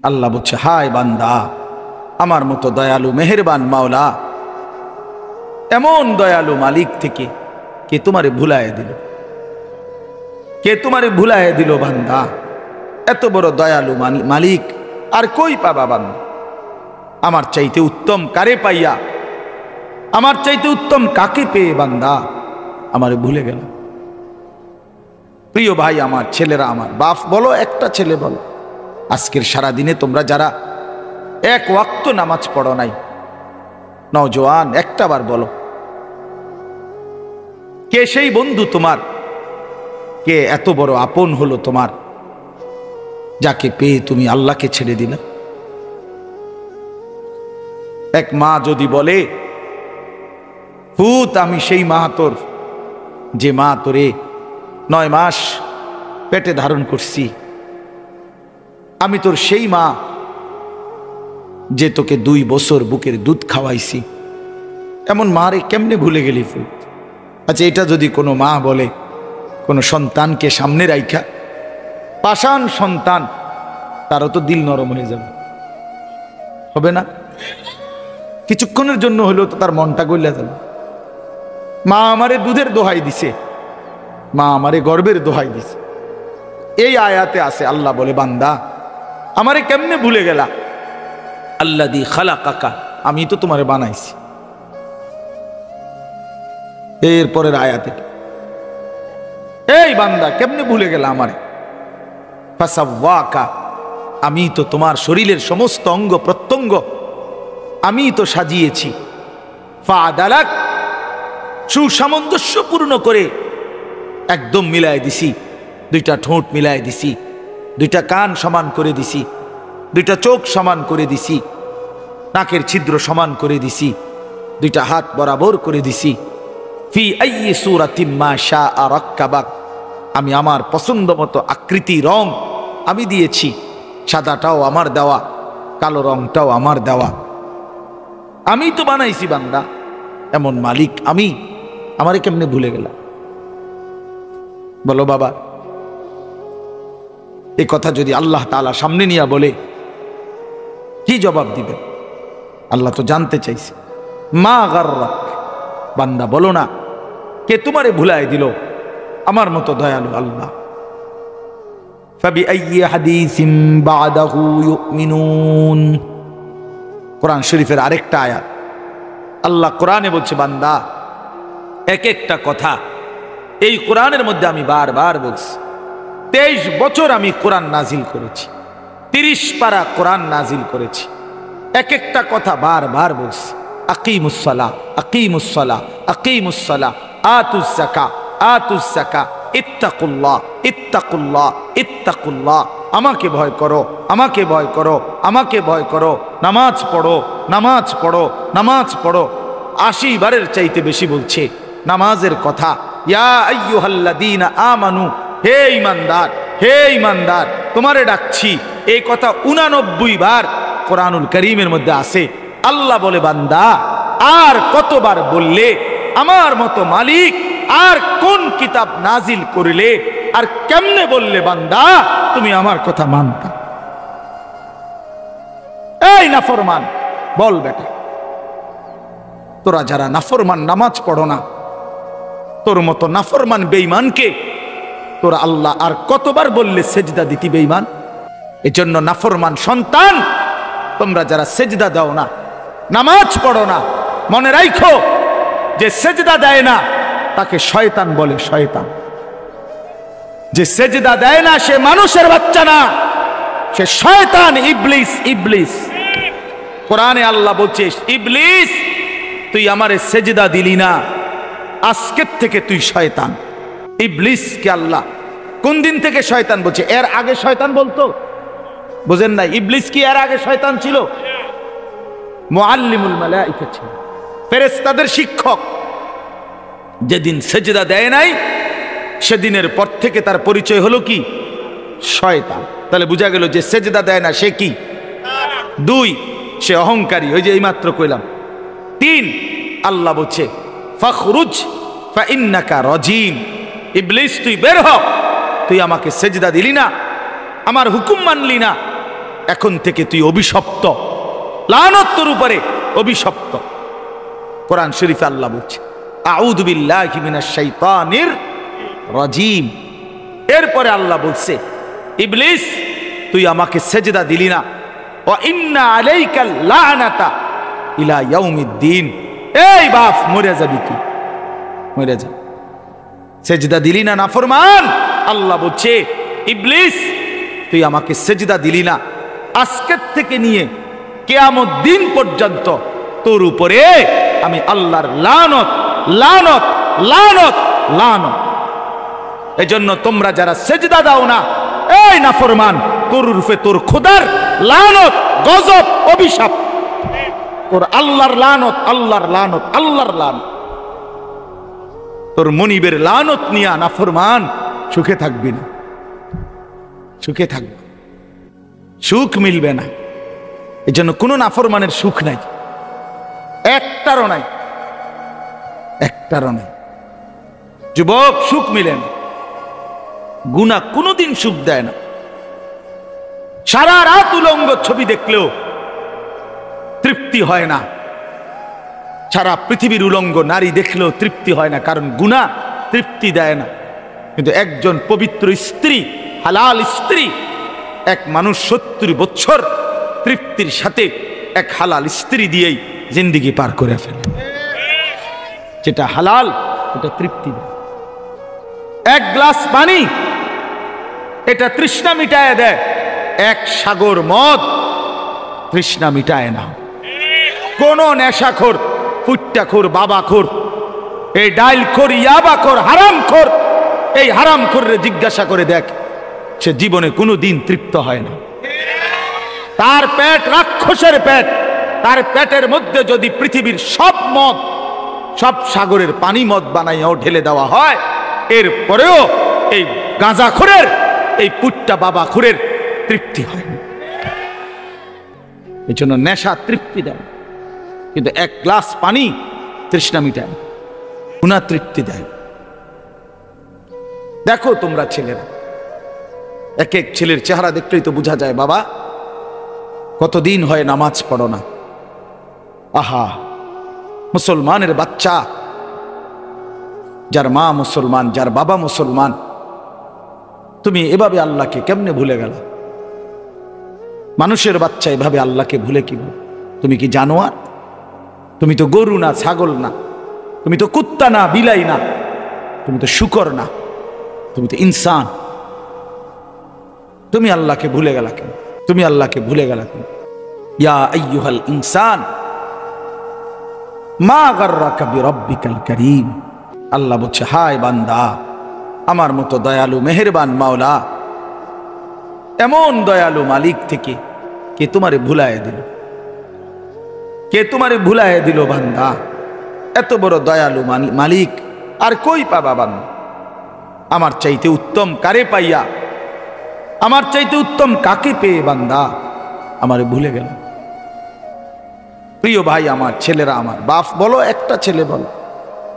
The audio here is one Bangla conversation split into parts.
আল্লাহ বলছে, হায় বান্দা, আমার মতো দয়ালু মেহেরবান মাওলা, এমন দয়ালু মালিক থেকে কে তোমারে ভুলায় দিল? কে তোমারে ভুলায় দিল বান্দা? এত বড় দয়ালু মালিক আর কই পাবা বান্দা? আমার চাইতে উত্তম কারে পাইয়া, আমার চাইতে উত্তম কাকে পেয়ে বান্দা আমারে ভুলে গেল? প্রিয় ভাই আমার, ছেলেরা আমার, বাপ বলো, একটা ছেলে বলো, আজকের সারা দিনে তোমরা যারা এক ওয়াক্ত নামাজ পড়ো নাই, নওজোয়ান, একটা বার বলো, কে সেই বন্ধু তোমার, কে এত বড় আপন হলো তোমার, যাকে পেয়ে তুমি আল্লাহকে ছেড়ে দিলে? এক মা যদি বলে, পুত আমি সেই মা তোর, যে মা তোরে 9 মাস পেটে ধারণ করছি, আমি তোর সেই মা যে তোকে 2 বছর বুকের দুধ খাওয়াইছি, এমন মারে কেমনে ভুলে গেলি পুত? আচ্ছা, এটা যদি কোনো মা বলে কোনো সন্তানকে সামনে রাইখা, পাষাণ সন্তান, তারও তো দিল নরম হয়ে যাবে, হবে না? কিছুক্ষণের জন্য হলেও তো তার মনটা গলে যাবে। মা আমারে দুধের দোহাই দিছে, মা আমারে গর্বের দোহাই দিছে। এই আয়াতে আছে, আল্লাহ বলে, বান্দা আমারে কেমনে ভুলে গেলা? আল্লাযী খালাকাকা, আমি তো তোমারে বানাইছি। এরপরের আয়াতে, এই বান্দা কেমনে ভুলে গেলা আমারে? ফাসাওয়াকা, আমি তো তোমার শরীরের সমস্ত অঙ্গ প্রত্যঙ্গ আমি তো সাজিয়েছি। ফাআদালাক, সুসামঞ্জস্যপূর্ণ করে একদম মিলাই দিছি, 2টা ঠোঁট মিলাই দিছি, 2টা কান সমান করে দিছি, 2টা চোখ সমান করে দিছি, নাকের ছিদ্র সমান করে দিছি, 2টা হাত বরাবর করে দিছি। ফি আইয়ি সূরাতিম মা শাআ রাক্কাবাক, আমি আমার পছন্দ মতো আকৃতি রং আমি দিয়েছি, সাদাটাও আমার দেওয়া, কালো রংটাও আমার দেওয়া, আমি তো বানাইছি বান্দা। এমন মালিক আমি, আমারে কেমনে ভুলে গেলা? বলো বাবা, এই কথা যদি আল্লাহ তাআলা সামনে নিয়ে বলে, কি জবাব দিবেন? আল্লাহ তো জানতে চাইছে। মা গাররাক, বান্দা বলো না, কে তোমারে ভুলায় দিল? আমার মতো দয়ালু আল্লাহ। ফাবিআইয়ি হাদিসিম বাদাহু ইউমিনুন, কোরআন শরীফের আরেকটা আয়াত, আল্লাহ কোরআনে বলছে, বান্দা এক একটা কথা এই কোরআনের মধ্যে আমি বারবার বলছি। 23 বছর আমি কোরআন নাজিল করেছি, 30 পারা কোরআন নাজিল করেছি, এক একটা কথা বারবার বলছি। আকিমুস সালাহ, আকিমুস সালাহ, আকিমুস সালাহ, আতুজ যাকাত, আতুজ যাকাত, ইত্তাকুল্লাহ, ইত্তাকুল্লাহ, ইত্তাকুল্লাহ, আমাকে ভয় করো, আমাকে ভয় করো, আমাকে ভয় করো, নামাজ পড়ো, নামাজ পড়ো, নামাজ পড়ো। 80 বারের চাইতে বেশি বলছে নামাজের কথা। ইয়া আইয়ুহাল্লাযীনা আমানু, হে ঈমানদার, হে ঈমানদার, তোমারে ডাকছি। এই কথা 89 বার কোরআনুল কারীমের মধ্যে আছে। আল্লাহ বলে, বান্দা আর কতবার বললে আমার মতো মালিক আর কোন কিতাব নাজিল করিলে আর কেমনে বললে বান্দা তুমি আমার কথা মানতা? এই নাফরমান, বল বেটা, তোরা যারা নাফরমান, নামাজ পড়ো না, তোর মতো নাফরমান বেঈমানকে তোরা আল্লাহ আর কতবার বললে সেজদা দিতি বেঈমান? এজন্য নাফরমান সন্তান, তোমরা যারা সেজদা দাও না, নামাজ পড়ো না, মনে রাখো যে সেজদা দেয় না তাকে শয়তান বলে। শয়তান যে সেজদা দেয় না সে মানুষের বাচ্চা না, সে শয়তান, ইবলিস। ইবলিস, কোরআনে আল্লাহ বলছে, ইবলিস তুই আমারে সেজদা দিলি না, আজকের থেকে তুই শয়তান। ইবলিসকে আল্লাহ কোন দিন থেকে শয়তান বলছে? এর আগে শয়তান বলতো? বুঝেন নাই? ইবলিস কি এর আগে শয়তান ছিল? মুআল্লিমুল মালায়েকা ছিল, ফেরেশতাদের শিক্ষক। যেদিন সেজদা দেয় নাই সেদিনের পর থেকে তার পরিচয় হলো কি? শয়তান। তাহলে বোঝা গেল যে সেজদা দেয় না সে কি? 2, সে অহংকারী, ওই যে এইমাত্র কইলাম। 3, আল্লাহ বলছে ফাখরুজ ফাইন্নাকা রাজিম, ইবলিস তুই বের হ, তুই আমাকে সেজদা দিলি না, আমার হুকুম মানলি না, এখন থেকে তুই অভিশপ্ত, লানত তোর উপরে অভিশপ্ত। কোরআন শরীফে আল্লাহ বলছে আউযু বিল্লাহি মিনাশ শাইতানির রাজিম। এরপরে আল্লাহ বলছে ইবলিস তুই আমাকে সেজদা দিলি না, ওয়া ইন্না আলাইকাল লানাতা ইলা ইয়াউমিদ্দিন। এই বাপ মরে যাবি, তুই মরে যা, সেজদা দিলি না নাফরমান। আল্লাহ বলছে ইবলিস তুই আমাকে সেজদা দিলি না, আজকের থেকে নিয়ে কিয়ামত দিন পর্যন্ত তোর উপরে আমি আল্লাহর লানত লানত লানত লানত। এজন্য তোমরা যারা সেজদা দাও না, এই নাফরমান, তোর রূপে তোর খোদার লানত, গজব, অভিশাপ, তোর আল্লাহর লানত, আল্লাহর লানত, আল্লাহর লানত। তোর মনিবের লানত নিয়া নাফরমান সুখে থাকবি না, সুখে থাকবে, সুখ মিলবে না। এই জন্য কোনো নাফরমানের সুখ নাই, একটারও নাই, একটারও নাই। যুবক, সুখ মিলে না, গুনাহ কোনোদিন সুখ দেয় না। সারা রাত উলঙ্গ ছবি দেখলেও তৃপ্তি হয় না, সারা পৃথিবীর উলঙ্গ নারী দেখলেও তৃপ্তি হয় না, কারণ গুনাহ তৃপ্তি দেয় না। কিন্তু একজন পবিত্র স্ত্রী, হালাল স্ত্রী, এক মানুষ 70 বছর তৃপ্তির সাথে এক হালাল স্ত্রী দিয়েই জিন্দেগি পার করে ফেলে। যেটা হালাল ওটা তৃপ্তি দেয়। এক গ্লাস পানি এটা তৃষ্ণা মিটায় দেয়, এক সাগর মদ তৃষ্ণা মিটায় না। কোন নেশাখোর, ফুট্টাখোর, বাবাখোর, এই ডাইলখোর, ইয়াবাখোর, হারামখোর, এই হারামখোররে জিজ্ঞাসা করে দেখ, সে জীবনে কোনো দিন তৃপ্ত হয় না। তার পেট রাক্ষসের পেট, তার পেটের মধ্যে যদি পৃথিবীর সব মদ, সব সাগরের পানি মদ বানাইয়াও ঢেলে দেওয়া হয়, এরপরেও এই গাঁজাখোরের, এই পুট্টা বাবাখোরের তৃপ্তি হয় না। এই জন্য নেশা তৃপ্তি দেয়, কিন্তু এক গ্লাস পানি তৃষ্ণা মিটায়, গুনাহ তৃপ্তি দেয়। দেখো তোমরা ছেলেরা, এক এক ছেলের চেহারা দেখলেই তো বোঝা যায়, বাবা কতদিন হয় নামাজ পড়ো না। আহা, মুসলমানের বাচ্চা, যার মা মুসলমান, যার বাবা মুসলমান, তুমি এভাবে আল্লাহকে কেমনে ভুলে গেল? মানুষের বাচ্চা এভাবে আল্লাহকে ভুলে কি? তুমি কি জানোয়ার? তুমি তো গরু না, ছাগল না, তুমি তো কুত্তা না, বিলাই না, তুমি তো শুকর না, তুমি তো ইনসান। তুমি আল্লাহকে ভুলে গেলা কেন? তুমি আল্লাহকে ভুলে গেলা কেন? ইয়া আইয়ুহাল ইনসান মা গাররাকা বিরাব্বিকাল কারীম। আল্লাহ বলছে, হায় বান্দা, আমার মতো দয়ালু মেহেরবান মাওলা, এমন দয়ালু মালিক থেকে কে তোমারে ভুলায় দিল? কে তোমারে ভুলায় দিল বান্দা? এত বড় দয়ালু মালিক আর কই পাবা বান্দা? আমার চাইতে উত্তম কারে পাইয়া, আমার চাইতে উত্তম কাকে পেয়ে বান্দা আমারে ভুলে গেল? প্রিয় ভাই আমার, ছেলেরা আমার, বাপ বলো, একটা ছেলে বলো,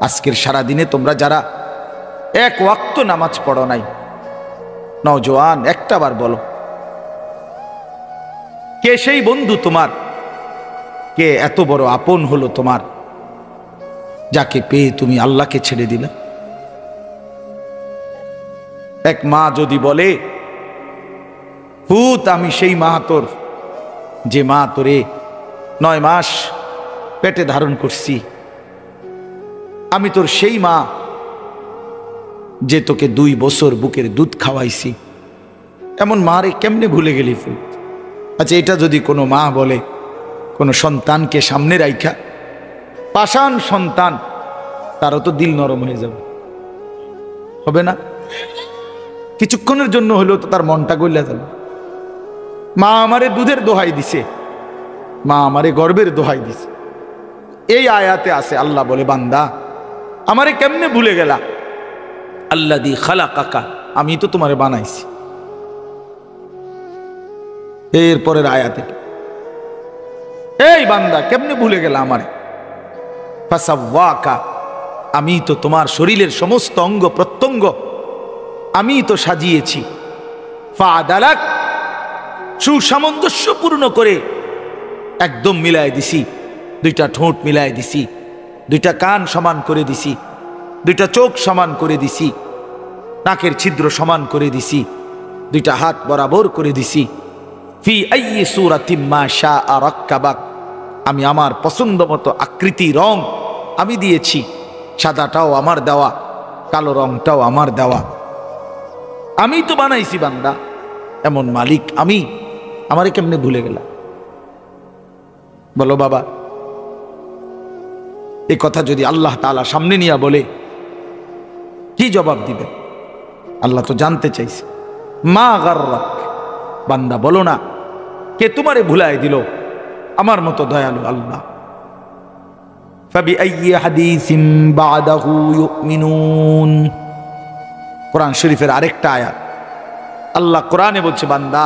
আজকের সারা দিনে তোমরা যারা এক ওয়াক্ত নামাজ পড়ো নাই, নওজোয়ান, একটা বার বলো, কে সেই বন্ধু তোমার, কে এত বড় আপন হলো তোমার, যাকে পেয়ে তুমি আল্লাহকে ছেড়ে দিলে? এক মা যদি বলে, ভূত, আমি সেই মা তোর, যে মা তোরে 9 মাস পেটে ধারণ করছি, আমি তোর সেই মা যে তোকে 2 বছর বুকের দুধ খাওয়াইছি, এমন মারে কেমনে ভুলে গেলি ভূত? আচ্ছা, এটা যদি কোনো মা বলে, কোনো সন্তানকে সামনে রাইখা, পাষাণ সন্তান, তারও তো দিল নরম হয়ে যাবে, হবে না? কিছুক্ষণের জন্য হলেও তো তার মনটা গইলা যাবে। মা আমারে দুধের দোহাই দিছে, মা আমারে গর্বের দোহাই দিছে। এই আয়াতে আছে, আল্লাহ বলে, বান্দা আমারে কেমনে ভুলে গেলা? আল্লাযী খালাকাকা, আমি তো তোমারে বানাইছি। এরপরের আয়াতে, এই বান্দা কেমনে ভুলে গেলা আমারে? ফাসাওয়াকা, আমি তো তোমার শরীরের সমস্ত অঙ্গ প্রত্যঙ্গ আমি তো সাজিয়েছি। ফাআদালাক, সুসামঞ্জস্যপূর্ণ করে একদম মিলাই দিছি, দুইটা ঠোঁট মিলাই দিছি, দুইটা কান সমান করে দিছি, দুইটা চোখ সমান করে দিছি, নাকের ছিদ্র সমান করে দিছি, দুইটা হাত বরাবর করে দিছি। ফি আইয়ি সূরাতিম মা শাআ রাক্কাবাক, আমি আমার পছন্দ মতো আকৃতি রং আমি দিয়েছি। সাদাটাও আমার দেওয়া, কালো রংটাও আমার দেওয়া। আমি তো বানাইছি বান্দা, এমন মালিক আমি, আমারে কেমনে ভুলে গেলাম? বলো বাবা, এই কথা যদি আল্লাহ তাআলা সামনে নিয়ে বলে কি জবাব দিবেন? আল্লাহ তো জানতে চাইছে। মা গাররাক, বান্দা বলো না কে তোমারে ভুলাই দিল আমার মতো দয়ালু আল্লাহ। ফাবিআইয়ি হাদিসিন বাদাহু ইউমিনুন। কোরআন শরীফের আরেকটা আয়াত, আল্লাহ কোরআনে বলছে বান্দা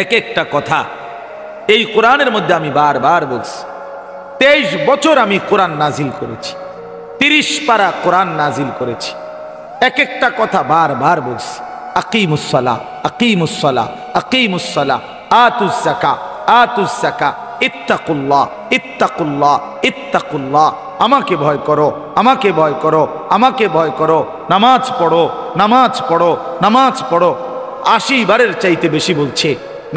এক একটা কথা এই কোরআনের মধ্যে আমি বারবার বলছি। 23 বছর আমি কোরআন নাজিল করেছি, 30 পারা কোরআন নাজিল করেছি, এক একটা কথা বারবার বলছি। আকিমুস সালাহ, আকিমুস সালাহ, আকিমুস সালাহ, আতুজ যাকাত, আতুজ যাকাত, ইত্তাকুল্লাহ, ইত্তাকুল্লাহ, ইত্তাকুল্লাহ। আমাকে ভয় করো, আমাকে ভয় করো, আমাকে ভয় করো। নামাজ পড়ো, নামাজ পড়ো, নামাজ পড়ো। 80 বারের চাইতে বেশি বলছে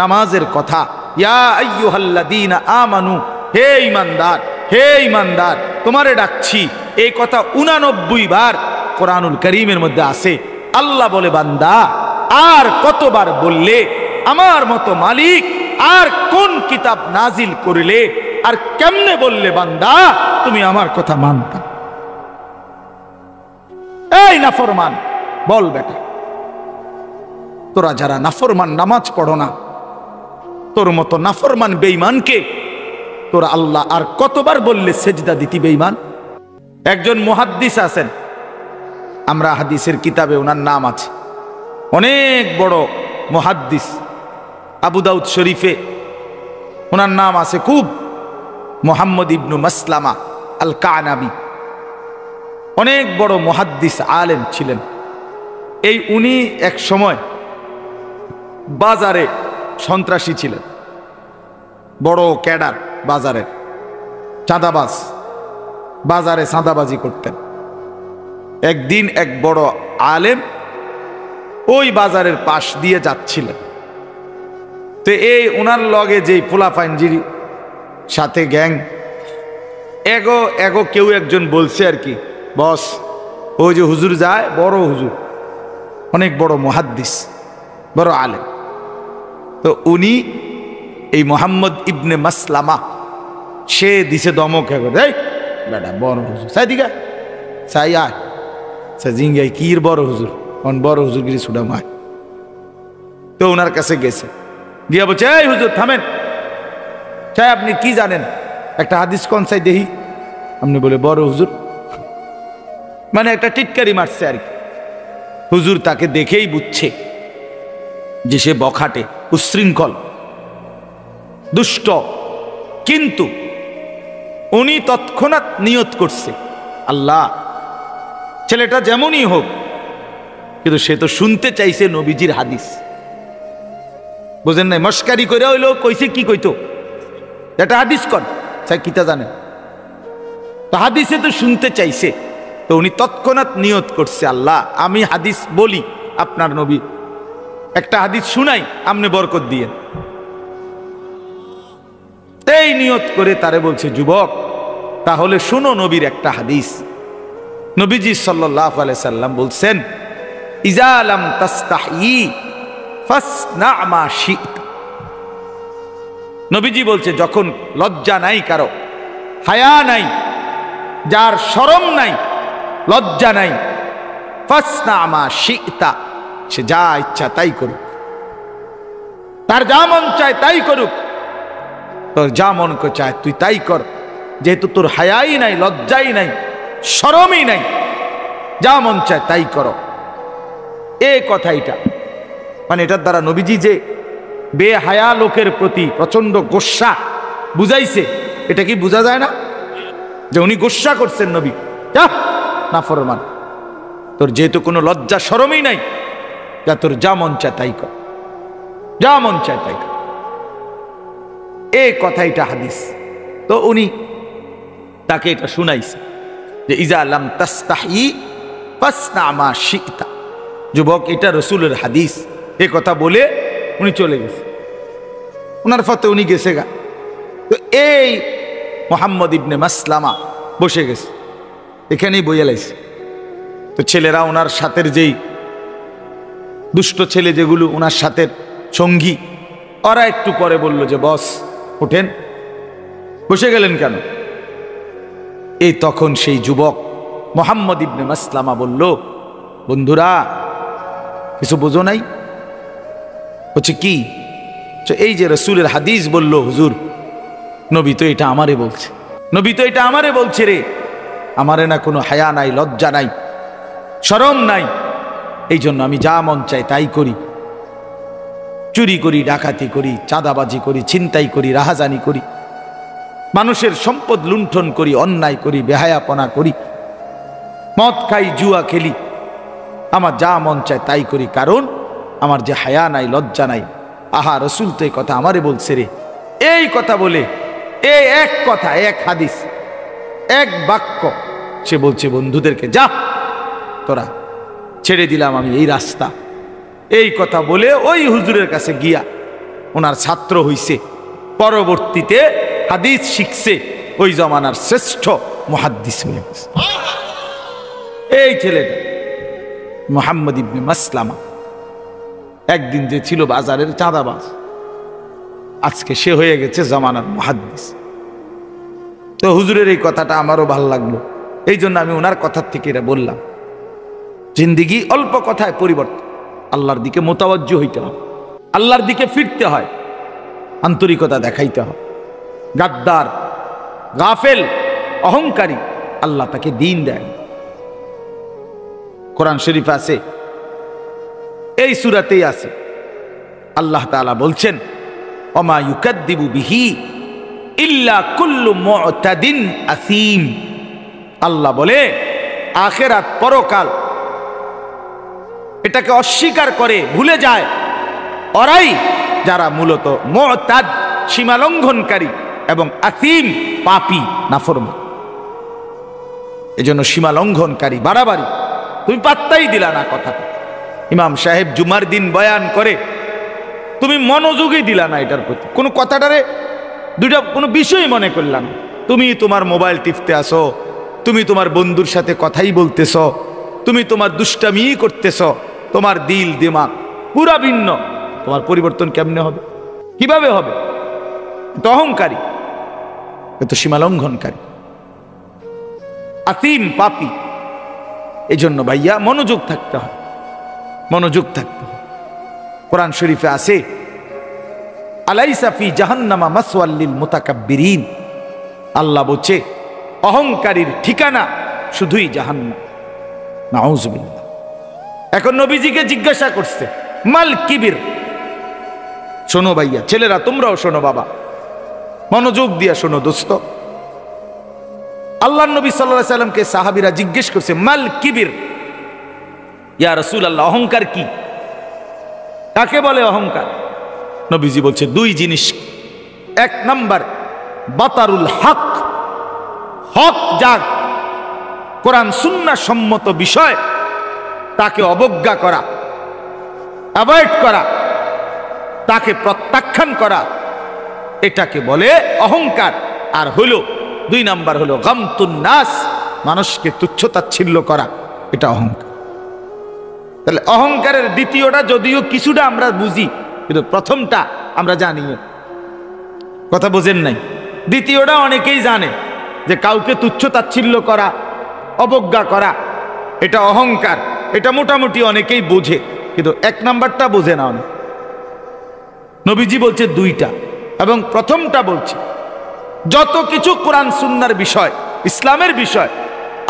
নামাজের কথা। ইয়া আইয়ুহাল্লাযীনা আমানু, হে ঈমানদার, হে ঈমানদার, তোমারে ডাকছি। এই কথা 89 বার কোরআনুল কারীমের মধ্যে আছে। আল্লাহ বলে বান্দা আর কতবার বললে আমার মতো মালিক আর কোন কিতাব নাজিল করিলে আর কেমনে বললে বান্দা তুমি আমার কথা মানতা? এই নাফরমান, বল বেটা, তোরা যারা নাফরমান নামাজ পড়ো না, তোর মতো নাফরমান বেঈমানকে তোরা আল্লাহ আর কতবার বললে সেজদা দিতি বেঈমান? একজন মুহাদ্দিস আছেন, আমরা হাদিসের কিতাবে ওনার নাম আছে, অনেক বড় মুহাদ্দিস। আবু দাউদ শরীফে ওনার নাম আছে খুব, মুহাম্মদ ইবনু মাসলামা আল কানাবি। অনেক বড় মুহাদ্দিস আলেম ছিলেন। এই উনি এক সময় বাজারে সন্ত্রাসী ছিলেন, বড় ক্যাডার বাজারের, চাঁদাবাজ, বাজারে চাঁদাবাজি করতেন। একদিন এক বড় আলেম ওই বাজারের পাশ দিয়ে যাচ্ছিলেন। তো এই ওনার লগে যেই পোলাপাইনজির সাথে গ্যাং, এগো এগো কেউ একজন বলছে আর কি, বস ওই যে হুজুর যায়, বড় হুজুর, অনেক বড় মুহাদ্দিস, বড় আলেম। তো উনি এই মুহাম্মদ ইবনে মাসলামা, সে দিছে দমক, এই বেটা বড় হুজুর চাই দিঘা চাই আয় জিঙ্গাই কির বড় হুজুর, বড় হুজুর গিরি ছুটা মায়। তো ওনার কাছে গেছে, গিয়া বলছে এই হুজুর থামেন, চাই আপনি কি জানেন একটা হাদিস কোন চাই দেখি। আপনি বলে বড় হুজুর, মানে একটা টিটকারি মারছে আর কি। হুজুর তাকে দেখেই বুঝছে যে সে বখাটে, উশৃঙ্খল, দুষ্ট, কিন্তু উনি তৎক্ষণাৎ নিয়ত করছে আল্লাহ ছেলেটা যেমনই হোক, কিন্তু সে তো শুনতে চাইছে নবীজির হাদিস, বুঝেন নাই? মস্কারি করে হইলো কইছে কি কইতো, এটা হাদিস কর, চাই কিতা জানেন, তো হাদিসে তো শুনতে চাইছে। তো উনি তৎক্ষণাৎ নিয়ত করছে আল্লাহ আমি হাদিস বলি, আপনার নবী একটা হাদিস শুনাই, আপনি বরকত দিয়েন। এই নিয়ত করে তারে বলছে যুবক তাহলে শুনো নবীর একটা হাদিস। নবীজি সাল্লাল্লাহু আলাইহি সাল্লাম বলছেন ইজা লাম তাস্তাহি ফাসনা মা শি'তা। নবীজি বলছে যখন লজ্জা নাই, কারো হায়া নাই, যার শরম নাই, লজ্জা নাই, ফাসনা মা শি'তা, সে যা ইচ্ছা তাই করুক, তার যা মন চায় তাই করুক, তোর যা মন চায় তুই তাই কর, যেহেতু তোর হায়াই নাই, লজ্জাই নাই, শরমই নাই, যা মন চায় তাই করো। এই কথাইটা মানে এটার দ্বারা নবীজি যে বেহায়া লোকের প্রতি প্রচন্ড গোস্বা বুঝাইছে, এটা কি বোঝা যায় না যে উনি গোস্বা করছেন নবী, নাফরমান, তোর যেহেতু কোনো লজ্জা শরমই নাই, যা তোর যা মন চায় তাই কর। যা মন চায় তাই খা। এই কথাইটা হাদিস। তো উনি তাকে এটা শুনাইছে যে ইজা লাম তাস্তাহি ফাসনা মা শিতা। যুবক, এটা রাসূলের হাদিস। এই কথা বলে উনি চলে গেছে, ওনার ফতে উনি গেছে গা। তো এই মুহাম্মদ ইবনে মাসলামা বসে গেছে, এখানেই বইয়া লাইছে। তো ছেলেরা ওনার সাথের যেই দুষ্ট ছেলে যেগুলো ওনার সাথে সঙ্গী, ওরা একটু পরে বলল যে বস ওঠেন, বসে গেলেন কেন? এই তখন সেই যুবক মুহাম্মদ ইবনে মাসলামা বলল, বন্ধুরা কিছু বোঝো নাই? হচ্ছে কি? এই যে রাসূলের হাদিস বলল, হুজুর নবী তো এটা আমারে বলছে, নবী তো এটা আমারে বলছে রে। আমারে না কোনো হায়া নাই, লজ্জা নাই, শরম নাই। এই জন্য আমি যা মন চাই তাই করি। চুরি করি, ডাকাতি করি, চাঁদাবাজি করি, ছিনতাই করি, রাহাজানি করি, মানুষের সম্পদ লুণ্ঠন করি, অন্যায় করি, বেহায়াপনা করি, মদ খাই, জুয়া খেলি। আমার যা মন চায় তাই করি, কারণ আমার যে হায়া নাই, লজ্জা নাই। আহা, রসুল তো এই কথা আমারে বলছে রে। এই কথা বলে এই এক কথা, এক হাদিস, এক বাক্য সে বলছে বন্ধুদেরকে, যা তোরা, ছেড়ে দিলাম আমি এই রাস্তা। এই কথা বলে ওই হুজুরের কাছে গিয়া ওনার ছাত্র হইছে, পরবর্তীতে হাদিস শিখছে, ওই জমানার শ্রেষ্ঠ মুহাদ্দিস হয়ে গেছে। এই ছেলেটা মুহাম্মদ ইবনে মাসলামা একদিন যে ছিল বাজারের চাঁদাবাজ, আজকে সে হয়ে গেছে জমানার মুহাদ্দিস। তো হুজুরের এই কথাটা আমারও ভালো লাগলো, এই জন্য আমি ওনার কথার থেকে এটা বললাম। জিন্দিগি অল্প কথায় পরিবর্তন। আল্লাহর দিকে মোতাবজ্জো হইতে হয়, আল্লাহর দিকে ফিরতে হয়, আন্তরিকতা দেখাইতে হয়। গাদ্দার, গাফেল, অহংকারী, আল্লাহ তাকে দিন দেয়। কোরআন শরীফ আছে, এই সূরাতেই আছে, আল্লাহ তাআলা বলছেন, ওমা ইউকাদ্দিবু বিহি ইল্লা কুল্লু মুতাদিন আসিম। আল্লাহ বলে আখিরাত, পরকাল, এটাকে অস্বীকার করে ভুলে যায় ওরাই যারা মূলত মুতাদ, সীমা লঙ্ঘনকারী, এবং আসিম, পাপী, নাফরমান। এজন্য সীমা লঙ্ঘনকারী, বাড়াবাড়ি, তুমি পাত্তাই দিলা না কথাটা। ইমাম সাহেব জুমার দিন বয়ান করে, তুমি মনোযোগই দিলা না এটার প্রতি, কোনো কথাটারে দুইটা কোনো বিষয় মনে করলাম। তুমি তোমার মোবাইল টিপতে আসো, তুমি তোমার বন্ধুর সাথে কথাই বলতেছ, তুমি তোমার দুষ্টামি করতেছ, তোমার দিল দিমাগ পুরা ভিন্ন। তোমার পরিবর্তন কেমনে হবে? কিভাবে হবে? এত অহংকারী, এত সীমালঙ্ঘনকারী, আতিম, পাপী। এই জন্য ভাইয়া মনোযোগ থাকতে হয়, মনোযোগ থাকতে হয়। কোরআন শরীফে আছে, আলাইসা ফি জাহান্নামা মাসওয়াল লিল মুতাকাব্বিরিন। আল্লাহ বলছে অহংকারীর ঠিকানা শুধুই জাহান্নাম। নাউযুবিল্লাহ। এখন নবীজিকে জিজ্ঞাসা করছে, মাল কিবির। শোনো ভাইয়া, ছেলেরা তোমরাও শোনো, বাবা মনোযোগ দিয়া শোনো দোস্ত। আল্লাহ নবী সাল্লাল্লাহু আলাইহি সাল্লামকে সাহাবীরা জিজ্ঞেস করছে, মাল কিবির, ইয়া রাসূলুল্লাহ, অহংকার কি? কাকে বলে অহংকার? নবীজি বলছে দুই জিনিস। এক নাম্বার, বাতারুল হক, হক যার কোরআন সুন্নাহ সম্মত বিষয় তাকে অবজ্ঞা করা, অ্যাভয়েড করা, তাকে প্রত্যাখ্যান করা, এটাকে বলে অহংকার। আর হলো দুই নাম্বার হলো গামতুন নাস, মানুষকে তুচ্ছতাচ্ছিল্য করা, এটা অহংকার। তাহলে অহংকারের দ্বিতীয়টা যদিও কিছুটা আমরা বুঝি, কিন্তু প্রথমটা আমরা জানি, কথা বোঝেন নাই। দ্বিতীয়টা অনেকেই জানে যে কাউকে তুচ্ছতাচ্ছিল্য করা, অবজ্ঞা করা, এটা অহংকার। এটা মোটামুটি অনেকেই বোঝে, কিন্তু এক নাম্বারটা বোঝে না অনেক। নবীজি বলছে দুইটা, এবং প্রথমটা বলছে যত কিছু কোরআন সুন্নাহর বিষয়, ইসলামের বিষয়,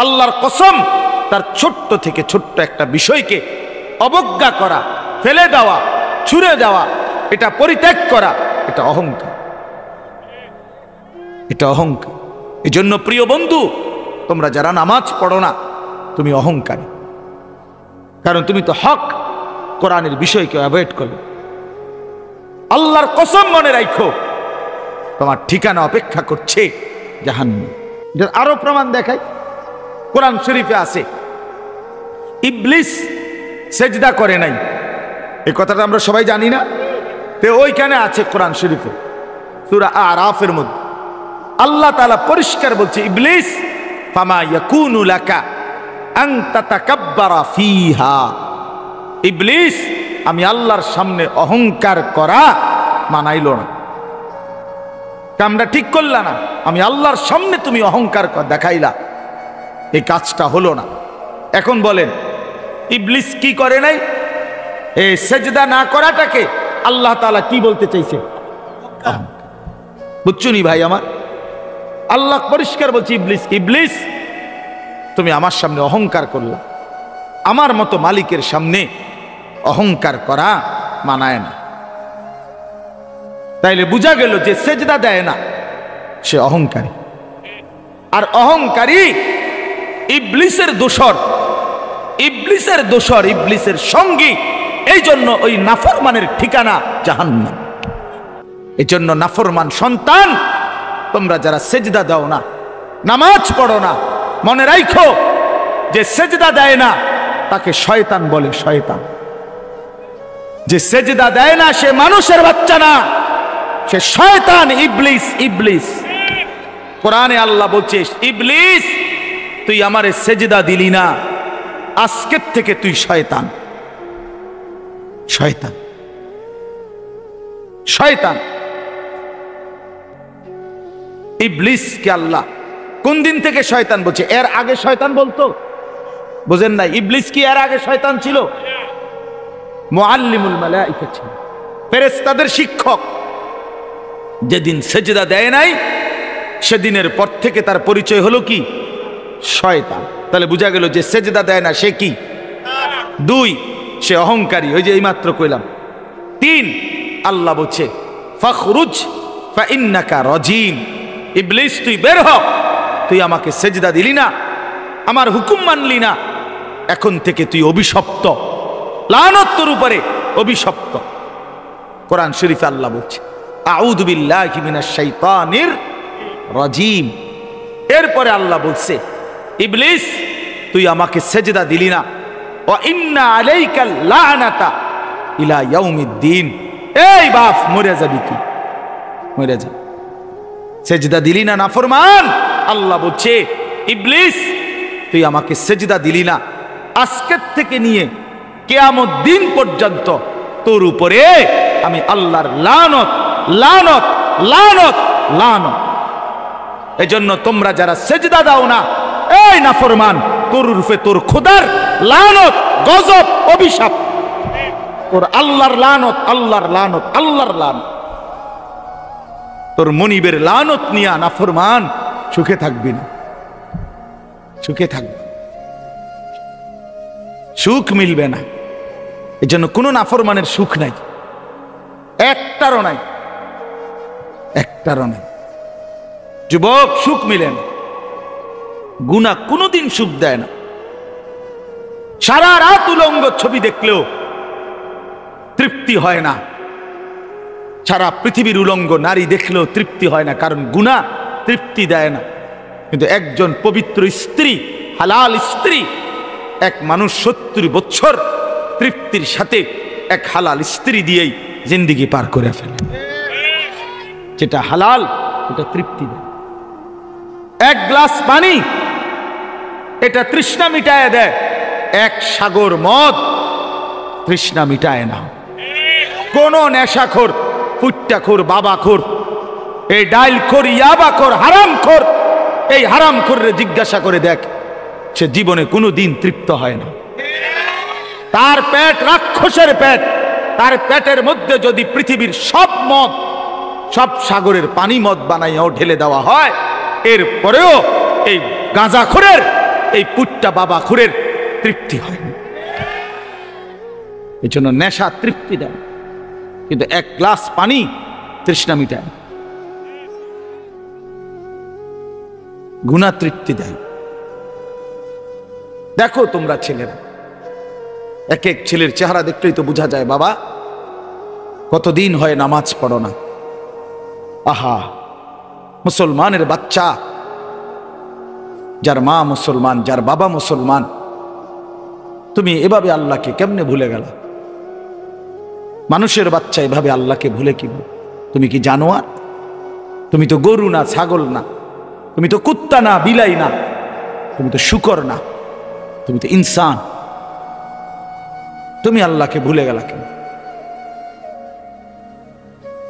আল্লাহর কসম, তার ছোট্ট থেকে ছোট্ট একটা বিষয়কে অবজ্ঞা করা, ফেলে দেওয়া, ছুঁড়ে দেওয়া, এটা পরিত্যাগ করা, এটা অহংকার, এটা অহংকার। এই জন্য প্রিয় বন্ধু, তোমরা যারা নামাজ পড়ো না, তুমি অহংকারী, কারণ তুমি তো হক কোরআনের বিষয়কে অ্যাভয়েড করবে। আল্লাহর কসম মনে রাখো, তোমার ঠিকানা অপেক্ষা করছে জাহান্নাম। এটার আরো প্রমাণ দেখাই, কোরআন শরীফে আছে ইবলিস সেজদা করে নাই, এই কথাটা আমরা সবাই জানি না? তো ওইখানে আছে কোরআন শরীফে সূরা আরাফের মধ্যে আল্লাহ তাআলা পরিষ্কার বলছে, ইবলিস ফামা ইয়াকুনু লাকা আন তাতাকাব্বারা ফিহা। ইবলিস, আমি আল্লাহর সামনে অহংকার করা মানাইল না, কামটা ঠিক করলা না, আমি আল্লাহর সামনে তুমি অহংকার দেখাইলা, এই কাজটা হলো না। এখন বলেন ইবলিস কি করে নাই? এই সেজদা না করাটাকে আল্লাহ তাআলা কি বলতে চাইছে? বুঝছুনি ভাই আমার? আল্লাহ পরিষ্কার বলছে ইবলিস, ইবলিস তুমি আমার সামনে অহংকার করলা, আমার মতো মালিকের সামনে অহংকার করা মানায় না। তাইলে বোঝা গেল যে সেজদা দেয় না সে অহংকারী, আর অহংকারী ইবলিসের দোসর, ইবলিসের দোসর, ইবলিসের সঙ্গী। এই জন্য ওই নাফরমানের ঠিকানা জাহান্নাম। এই জন্য নাফরমান সন্তান, তোমরা যারা সেজদা দাও না, নামাজ পড়ো না, মনে রাখো যে সেজদা দেয় না তাকে শয়তান বলে। শয়তান যে সেজদা দেয় না সে মানুষের বাচ্চা না, সে শয়তান, ইবলিস। ইবলিস কোরআনে আল্লাহ বলছে, ইবলিস তুই আমারে সেজদা দিলি না, আজকের থেকে তুই শয়তান। শয়তান, শয়তান। ইবলিসকে আল্লাহ কোন দিন থেকে শয়তান বলছে? এর আগে শয়তান বলতো? বুঝেন নাই? ইবলিস কি এর আগে শয়তান ছিল? মুআল্লিমুল মালায়েকা ছিল, ফেরেশতাদের শিক্ষক। যেদিন সেজদা দেয় নাই সেদিনের পর থেকে তার পরিচয় হলো কি? শয়তান। তাহলে বোঝা গেল যে সেজদা দেয় না সে কি? 2 সে অহংকারী, ওই যে এইমাত্র কইলাম। 3 আল্লাহ বলছে ফাখরুজ ফাইন্নাকা রাজিম। ইবলিস তুই বের হ, তুই আমাকে সেজদা দিলি না, আমার হুকুম মানলি না, এখন থেকে তুই অভিশপ্ত, লানত তোর উপরে, অভিশপ্ত। কোরআন শরীফে আল্লাহ বলছে আউযু বিল্লাহি মিনাশ শাইতানির রাজিম। এরপরে আল্লাহ বলছে ইবলিস তুই আমাকে সেজদা দিলি না, ওয়া ইন্না আলাইকাল লানাতা ইলা ইয়াউমিদ্দিন। এই বাপ, মরে যাবি তুই, মরে যা। সেজদা দিলি না নাফরমান, আল্লাহ বলছে ইবলিস তুই আমাকে সেজদা দিলি না, আজকের থেকে নিয়ে কিয়ামত দিন পর্যন্ত তোর উপরে আমি আল্লাহর লানত, লানত, লানত, লানত। এজন্য তোমরা যারা সেজদা দাও না, এই নাফরমান, তোর রূপে তোর খোদার লানত, গজব, অভিশাপ, তোর আল্লাহর লানত, আল্লাহর লানত, আল্লাহর লানত। তোর মনিবের লানত নিয়া নাফরমান সুখে থাকবি না, সুখে থাকবি, সুখ মিলবে না। এই জন্য কোনো নাফরমানের সুখ নাই, একটারও নাই, একটারও নাই। যুবক, সুখ মিলে না, গুনাহ কোনোদিন সুখ দেয় না। সারা রাত উলঙ্গ ছবি দেখলেও তৃপ্তি হয় না, সারা পৃথিবীর উলঙ্গ নারী দেখলেও তৃপ্তি হয় না, কারণ গুনাহ তৃপ্তি দেয় না। কিন্তু একজন পবিত্র স্ত্রী, হালাল স্ত্রী, এক মানুষ 70 বছর তৃপ্তির সাথে এক হালাল স্ত্রী দিয়েই জিন্দেগি পার করে ফেলে। যেটা হালাল ওটা তৃপ্তি দেয়। এক গ্লাস পানি এটা তৃষ্ণা মিটায় দেয়, এক সাগর মদ তৃষ্ণা মিটায় না। কোন নেশাখোর, ফুট্টাখোর, বাবাখোর, এই ডাইলখোর, ইয়াবাখোর, হারামখোর, এই হারামখোররে জিজ্ঞাসা করে দেখ, সে জীবনে কোনো দিন তৃপ্ত হয় না। তার পেট রাক্ষসের পেট, তার পেটের মধ্যে যদি পৃথিবীর সব মদ, সব সাগরের পানি মদ বানাইয়াও ঢেলে দেওয়া হয়, এরপরেও এই গাঁজাখোরের, এই পুট্টা বাবাখোরের তৃপ্তি হয় না। এই জন্য নেশা তৃপ্তি দেয়, কিন্তু এক গ্লাস পানি তৃষ্ণা মিটায়। গুনাহ তৃপ্তি দেয়। দেখো তোমরা ছেলেরা, এক এক ছেলের চেহারা দেখলেই তো বোঝা যায় বাবা কতদিন হয় নামাজ পড়ো না। আহা, মুসলমানের বাচ্চা, যার মা মুসলমান, যার বাবা মুসলমান, তুমি এভাবে আল্লাহকে কেমনে ভুলে গেল? মানুষের বাচ্চা এভাবে আল্লাহকে ভুলে কি? তুমি কি জানোয়ার? তুমি তো গরু না, ছাগল না, তুমি তো কুত্তা না, বিলাই না, তুমি তো শুকর না, তুমি তো ইনসান। তুমি আল্লাহকে ভুলে গেলা কেন?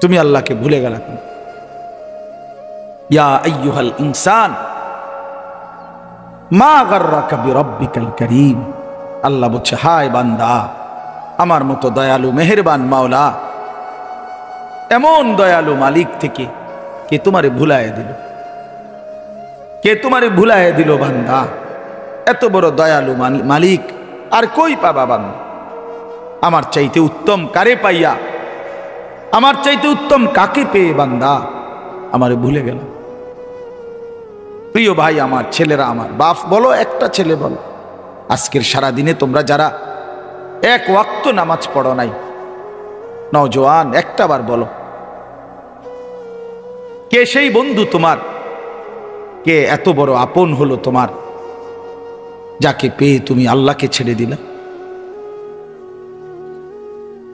তুমি আল্লাহকে ভুলে গেলা কেন? ইয়া আইয়ুহাল ইনসান মা গাররাকা বিরাব্বিকাল কারীম। আল্লাহ বলছে, হায় বান্দা, আমার মতো দয়ালু মেহেরবান মাওলা, এমন দয়ালু মালিক থেকে কে তোমারে ভুলায় দিল? কে তোমারে ভুলায় দিল বান্দা? এত বড় দয়ালু মালিক আর কই পাবা বান্দা? আমার চাইতে উত্তম কারে পাইয়া, আমার চাইতে উত্তম কাকে পেয়ে বান্দা আমারে ভুলে গেল? প্রিয় ভাই আমার, ছেলেরা আমার, বাপ বলো, একটা ছেলে বলো, আজকের সারা দিনে তোমরা যারা এক ওয়াক্ত নামাজ পড়ো নাই, নওজোয়ান, একটা বার বলো, কে সেই বন্ধু তোমার, কে এত বড় আপন হলো তোমার, যাকে পেয়ে তুমি আল্লাহকে ছেড়ে দিলা?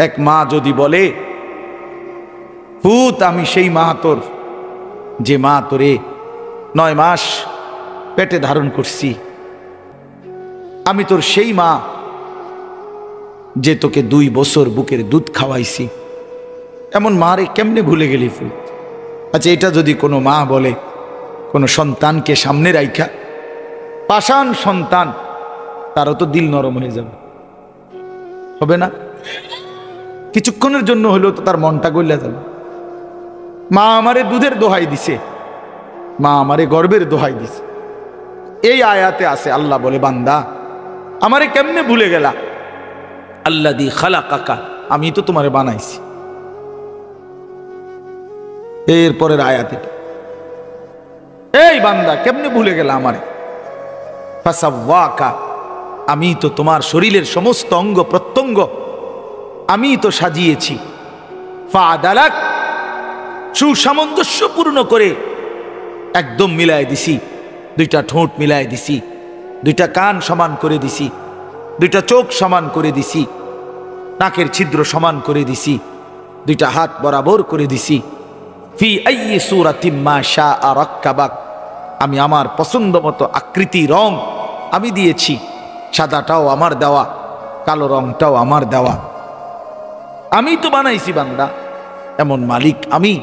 এক মা যদি বলে, পুত আমি সেই মা তোর, যে মা তোরে 9 মাস পেটে ধারণ করছি, আমি তোর সেই মা যে তোকে 2 বছর বুকের দুধ খাওয়াইছি, এমন মারে কেমনে ভুলে গেলি ফুত? আচ্ছা, এটা যদি কোনো মা বলে কোনো সন্তানকে সামনে রাইখা, পাষাণ সন্তান, তারও তো দিল নরম হয়ে যাবে, হবে না? কিছুক্ষণের জন্য হলেও তো তার মনটা গইলা যাবে। মা আমারে দুধের দোহাই দিছে, মা আমারে গর্বের দোহাই দিছে। এই আয়াতে আছে, আল্লাহ বলে, বান্দা আমারে কেমনে ভুলে গেলা? আল্লাযী খালাকাকা, আমি তো তোমারে বানাইছি। এরপরের আয়াতে, এই বান্দা কেমনে ভুলে গেলা আমারে? ফাসাওয়াকা, আমি তো তোমার শরীরের সমস্ত অঙ্গ প্রত্যঙ্গ আমি তো সাজিয়েছি। ফাআদালাক, সুসামঞ্জস্যপূর্ণ করে একদম মিলায় দিছি, 2টা ঠোঁট মিলায় দিছি, 2টা কান সমান করে দিছি, 2টা চোখ সমান করে দিছি, নাকের ছিদ্র সমান করে দিছি, 2টা হাত বরাবর করে দিছি। ফি আইয়ি সূরাতিম মা শাআ রাক্কাবাক, আমি আমার পছন্দ মতো আকৃতি রং আমি দিয়েছি, সাদাটাও আমার দেওয়া, কালো রংটাও আমার দেওয়া, আমি তো বানাইছি বান্দা। এমন মালিক আমি,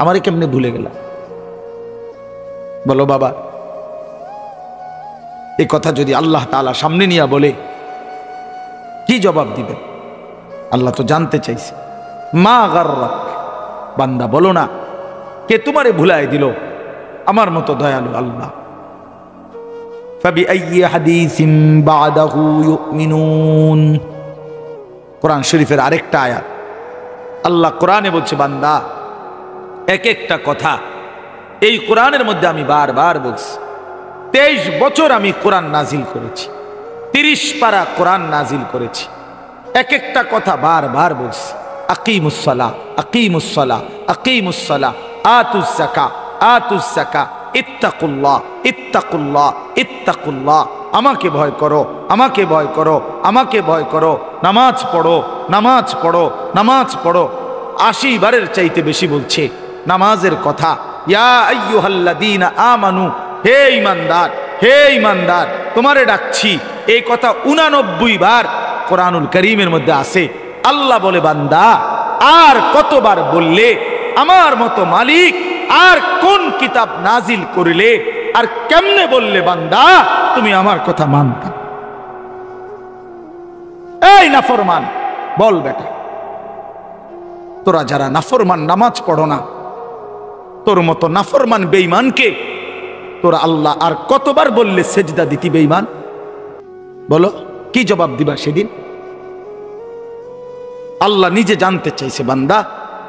আমারে কেমনে ভুলে গেলাম? বলো বাবা, এই কথা যদি আল্লাহ তাআলা সামনে নিয়ে বলে, কি জবাব দিবেন? আল্লাহ তো জানতে চাইছে। মা গাররাক, বান্দা বলো না, কে তোমারে ভুলায় দিল? আমার মতো দয়ালু আল্লাহ। ফাবিআইয়ি হাদিসিন বাদাহু ইউমিনুন। কোরআন শরীফের আরেকটা আয়াত, আল্লাহ কোরআনে বলছে, বান্দা এক একটা কথা এই কোরআনের মধ্যে আমি বারবার বলছি। 23 বছর আমি কোরআন নাজিল করেছি, 30 পারা কোরআন নাজিল করেছি, এক একটা কথা বারবার বলছি। আকিমুস সালাহ, আকিমুস সালাহ, আকিমুস সালাহ, আতুজ যাকাত, আতুজ যাকাত, ইত্তাকুল্লাহ, ইত্তাকুল্লাহ, ইত্তাকুল্লাহ, আমাকে ভয় করো, আমাকে ভয় করো, আমাকে ভয় করো, নামাজ পড়ো, নামাজ পড়ো, নামাজ পড়ো। 80 বারের চাইতে বেশি বলছে নামাজের কথা। ইয়া আইয়ুহাল্লাযীনা আমানু, হে ঈমানদার, হে ঈমানদার, তোমারে ডাকছি। এই কথা 89 বার কোরআনুল কারীমের মধ্যে আছে। আল্লাহ বলে, বান্দা আর কতবার বললে আমার মতো মালিক আর কোন কিতাব নাজিল করিলে আর কেমনে বললে বান্দা তুমি আমার কথা মানতা? এই নাফরমান, বল বেটা, তোরা যারা নাফরমান, নামাজ পড়ো না, তোর মতো নাফরমান বেঈমানকে তোরা আল্লাহ আর কতবার বললে সেজদা দিতি বেঈমান? বলো, কি জবাব দিবা সেদিন? আল্লাহ নিজে জানতে চাইছে, বান্দা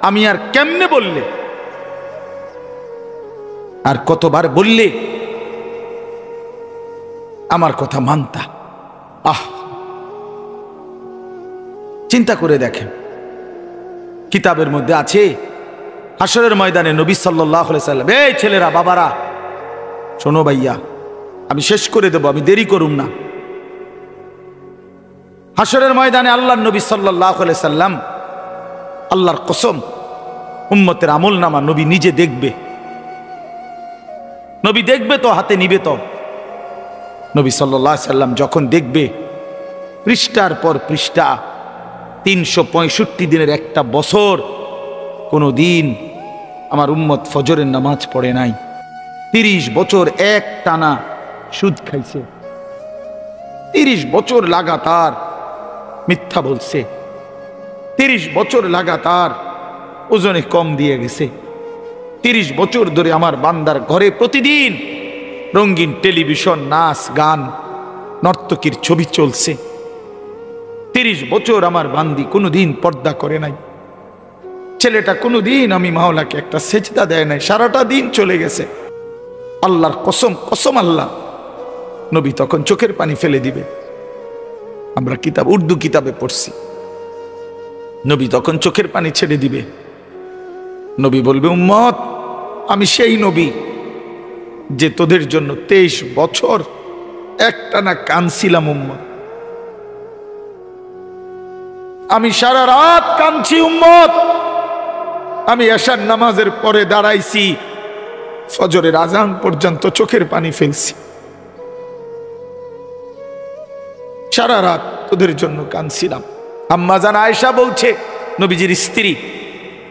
আমি আর কেমনে বললে, আর কতবার বললে আমার কথা মানতা? চিন্তা করে দেখেন, কিতাবের মধ্যে আছে হাসরের ময়দানে নবী সাল্লাল্লাহু আলাইহি সাল্লাম, এই ছেলেরা বাবারা শোনো ভাইয়া, আমি শেষ করে দেব, আমি দেরি করুম না। হাসরের ময়দানে আল্লাহর নবী সাল্লাল্লাহু আলাইহি সাল্লাম, আল্লাহর কসম, উম্মতের আমলনামা নবী নিজে দেখবে। নবী দেখবে তো, হাতে নিবে তো। নবী সাল্লাল্লাহু আলাইহি সাল্লাম যখন দেখবে পৃষ্ঠার পর পৃষ্ঠা, 365 দিনের একটা বছর কোনো দিন আমার উম্মত ফজরের নামাজ পড়ে নাই, 30 বছর এক টানা সুদ খাইছে, 30 বছর লাগাতার মিথ্যা বলছে, 30 বছর লাগাতার ওজনে কম দিয়ে গেছে, 30 বছর ধরে আমার বান্দার ঘরে প্রতিদিন রঙিন টেলিভিশন, নাচ গান, নর্তকীর ছবি চলছে। 30 বছর আমার বান্দি কোনোদিন পর্দা করে নাই, ছেলেটা কোনোদিন আমি মাওলাকে একটা সেজদা দেয় নাই, সারাটা দিন চলে গেছে। আল্লাহর কসম, কসম আল্লাহ, নবী তখন চোখের পানি ফেলে দিবে। আমরা কিতাব, উর্দু কিতাবে পড়ছি, নবী তখন চোখের পানি ছেড়ে দিবে। নবী বলবে, উম্মত, আমি সেই নবী যে তোদের জন্য 23 বছর একটানা কাঁদছিলাম। উম্মত, আমি সারা রাত কাঁদছি। উম্মত, আমি এশার নামাজের পরে দাঁড়াইছি, ফজরের আজান পর্যন্ত চোখের পানি ফেলছি, সারা রাত তোদের জন্য কাঁদছিলাম। আম্মা জান আয়েশা বলছে, নবীজির স্ত্রী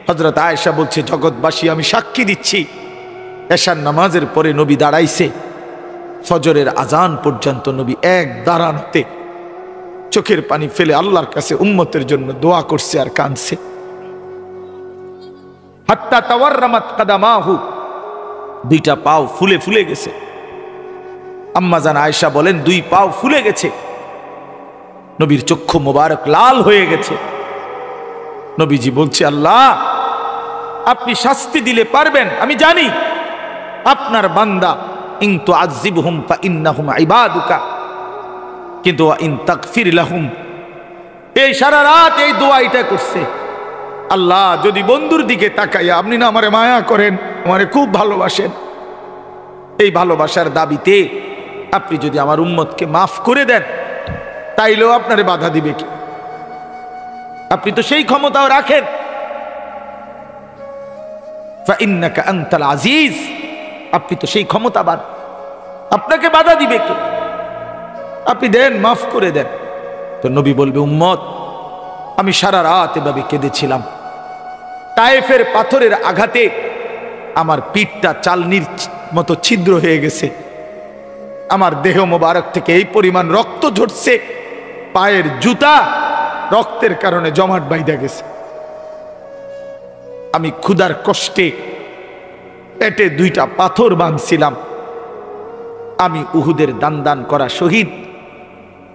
হযরত আয়েশা বলছে, জগৎবাসী আমি সাক্ষী দিচ্ছি, এশার নামাজের পরে নবী দাঁড়াইছে, ফজরের আজান পর্যন্ত নবী এক দাঁড়ানোতে চোখের পানি ফেলে আল্লাহর কাছে উম্মতের জন্য দোয়া করছে আর কাঁদছে। হাত্তা তাওয়াররামাত কাদামাহু, দুইটা পাও ফুলে ফুলে গেছে। আম্মা জান আয়েশা বলেন, 2 পাও ফুলে গেছে, নবীর চক্ষু মোবারক লাল হয়ে গেছে। নবীজি বলছে, আল্লাহ আপনি শাস্তি দিলে পারবেন, আমি জানি আপনার বান্দা, ইন তুআযিবহুম ফাইন্নাহুম ইবাদুকা, কিন্তু ইন তাগফির লাহুম, এই সারা রাত এই দোয়া এটা করছে, আল্লাহ যদি বন্ধুর দিকে তাকাইয়া আপনি না আমারে মায়া করেন, আমারে খুব ভালোবাসেন, এই ভালোবাসার দাবিতে আপনি যদি আমার উম্মতকে মাফ করে দেন, তাইলেও আপনারে বাধা দিবে কি? আপনি তো সেই ক্ষমতাও রাখেন। ফাইন্নাকা আনতাল আজিজ, আপনি তো সেই ক্ষমতাবান, আপনাকে বাধা দিবে কে? আপনি দেন, মাফ করে দেন। তো নবী বলবে, উম্মত, আমি সারা রাত এভাবে কেঁদেছিলাম, তায়েফের পাথরের আঘাতে আমার পিঠটা চালনির মতো ছিদ্র হয়ে গেছে, আমার দেহ মোবারক থেকে এই পরিমাণ রক্ত ঝরছে, পায়ের জুতা রক্তের কারণে জমাট বাইধা গেছে। আমি ক্ষুধার কষ্টে পেটে 2টা পাথর বাঁধছিলাম। আমি উহুদের দান দান করা শহীদ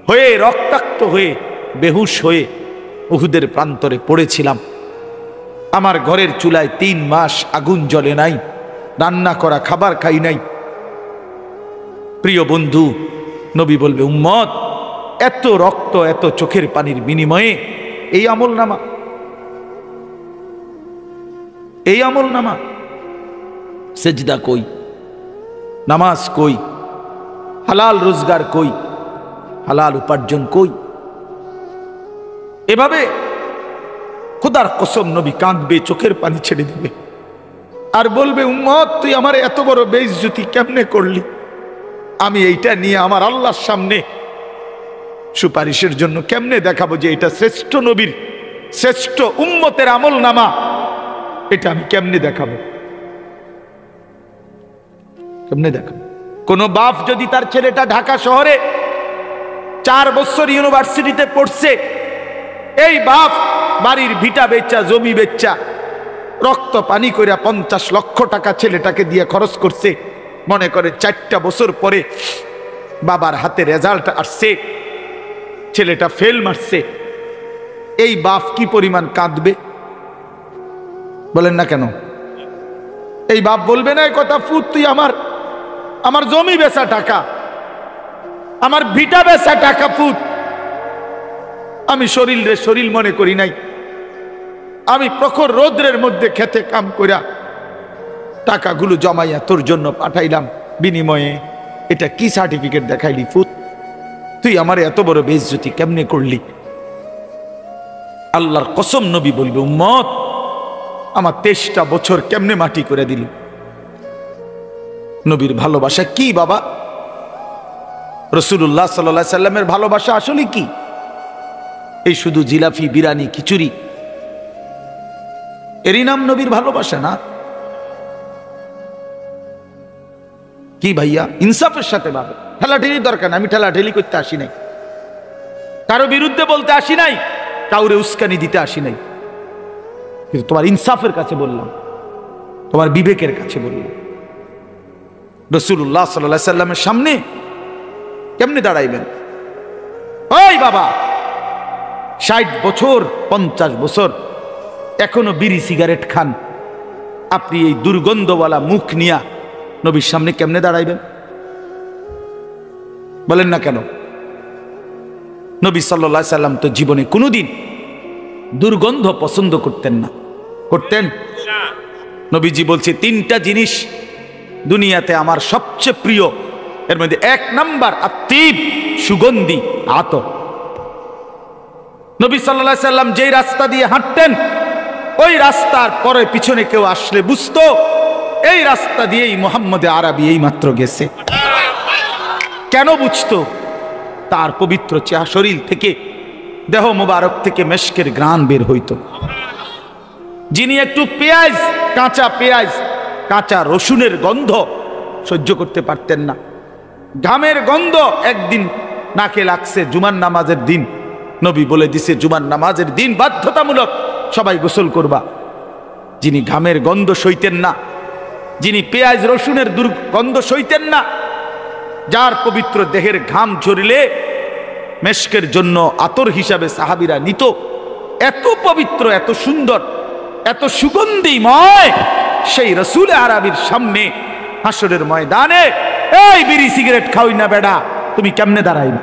হয়ে, রক্তাক্ত হয়ে, বেহুশ হয়ে উহুদের প্রান্তরে পড়েছিলাম। আমার ঘরের চুলায় 3 মাস আগুন জ্বলে নাই, রান্না করা খাবার খাই নাই। প্রিয় বন্ধু, নবী বলবে, উম্মত, এত রক্ত, এত চোখের পানির বিনিময়ে এই আমলনামা, এই আমলনামা, সেজদা কই, নামাজ কই, হালাল রোজগার কই, হালাল উপার্জন কই? এভাবে খোদার কসম নবী কাঁদবে, চোখের পানি ছেড়ে দিবে আর বলবে, উম্মত, তুই আমার এত বড় বেইজ্জতি কেমনে করলি? আমি এইটা নিয়ে আমার আল্লাহর সামনে সুপারিশের জন্য কেমনে দেখাবো যে এটা শ্রেষ্ঠ নবীর, শ্রেষ্ঠ উম্মতের আমলনামা? এটা আমি কেমনে দেখাবো? কেমনে দেখাবো? কোন বাপ যদি তার ছেলেটা ঢাকা শহরে 4 বছর ইউনিভার্সিটিতে পড়ছে, এই বাপ বাড়ির ভিটা বেচা, জমি বেচা, রক্ত পানি করে 50 লক্ষ টাকা ছেলেটাকে দিয়ে খরচ করছে, মনে করে 4টা বছর পরে বাবার হাতে রেজাল্ট আসছে, ছেলেটা ফেল মারছে, এই বাপ কি পরিমাণ কাঁদবে? বলেন না কেন? এই বাপ বলবে না এই কথা, ফুট তুই আমার জমি বেচা টাকা, আমার ভিটা বেচা টাকা ফুট, আমি শরীর মনে করি নাই, আমি প্রখর রৌদ্রের মধ্যে খেতে কাম কইরা টাকাগুলো জমাইয়া তোর জন্য পাঠাইলাম, বিনিময়ে এটা কি সার্টিফিকেট দেখাইলি ফুত? তুই আমার এত বড় বেইজ্জতি কেমনে করলি? আল্লাহর কসম নবী বলবে, উম্মত আমার 23টা বছর কেমনে মাটি করে দিলি? নবীর ভালোবাসা কি বাবা? রাসূলুল্লাহ সাল্লাল্লাহু আলাইহি সাল্লামের ভালোবাসা আসলে কি? এই শুধু জিলাফি, বিরানি, খিচুড়ি এরই নাম নবীর ভালোবাসা না? কি ভাইয়া, ইনসাফের সাথে ভাবে। ঠেলাঠেলির দরকার না, আমি ঠেলাঠেলি করতে আসি নাই, কারো বিরুদ্ধে বলতে আসি নাই, কাউরে উস্কানি দিতে আসি নাই, কিন্তু তোমার ইনসাফের কাছে বললাম, তোমার বিবেকের কাছে বললাম। রাসূলুল্লাহ সাল্লাল্লাহু আলাইহি সাল্লামের সামনে কেমনে দাঁড়াইবেন? ওই বাবা 60 বছর 50 বছর এখনো বিড়ি সিগারেট খান, আপনি এই দুর্গন্ধওয়ালা মুখ নিয়া নবীর সামনে কেমনে দাঁড়াইবেন? বলেন না কেন? নবী সাল্লাল্লাহু আলাইহি সাল্লাম তো জীবনে কোনোদিন দুর্গন্ধ পছন্দ করতেন না। করতেন? নবীজি বলছে 3টা জিনিস দুনিয়াতে আমার সবচেয়ে প্রিয়, এর মধ্যে 1 নাম্বার আত্মীব, সুগন্ধি আতর। নবী সাল্লাল্লাহু আলাইহি সাল্লাম যেই রাস্তা দিয়ে হাঁটতেন, ওই রাস্তার পরে পিছনে কেউ আসলে বুঝতো এই রাস্তা দিয়েই মুহাম্মদে আরবি এই মাত্র গেছে। কেন বুঝতো? তার পবিত্র চেহারা, শরীর থেকে, দেহ মোবারক থেকে মেশকের ঘ্রাণ বের হইতো। যিনি একটু পেঁয়াজ, কাঁচা পেঁয়াজ, কাঁচা রসুনের গন্ধ সহ্য করতে পারতেন না, ঘামের গন্ধ একদিন নাকে লাগছে, জুমার নামাজের দিন নবী বলে দিছে জুমার নামাজের দিন বাধ্যতামূলক সবাই গোসল করবা। যিনি ঘামের গন্ধ সইতেন না, যিনি পেঁয়াজ রসুনের দুর্গন্ধ সইতেন না, যার পবিত্র দেহের ঘাম ঝরিলে মেশকের জন্য আতর হিসাবে সাহাবীরা নিত, এত পবিত্র, এত সুন্দর, এত সুগন্ধিময় সেই রাসূল আরবির সামনে হাসরের ময়দানে এই বিড়ি সিগারেট খাওই না বেডা, তুমি কেমনে দাঁড়াইবা?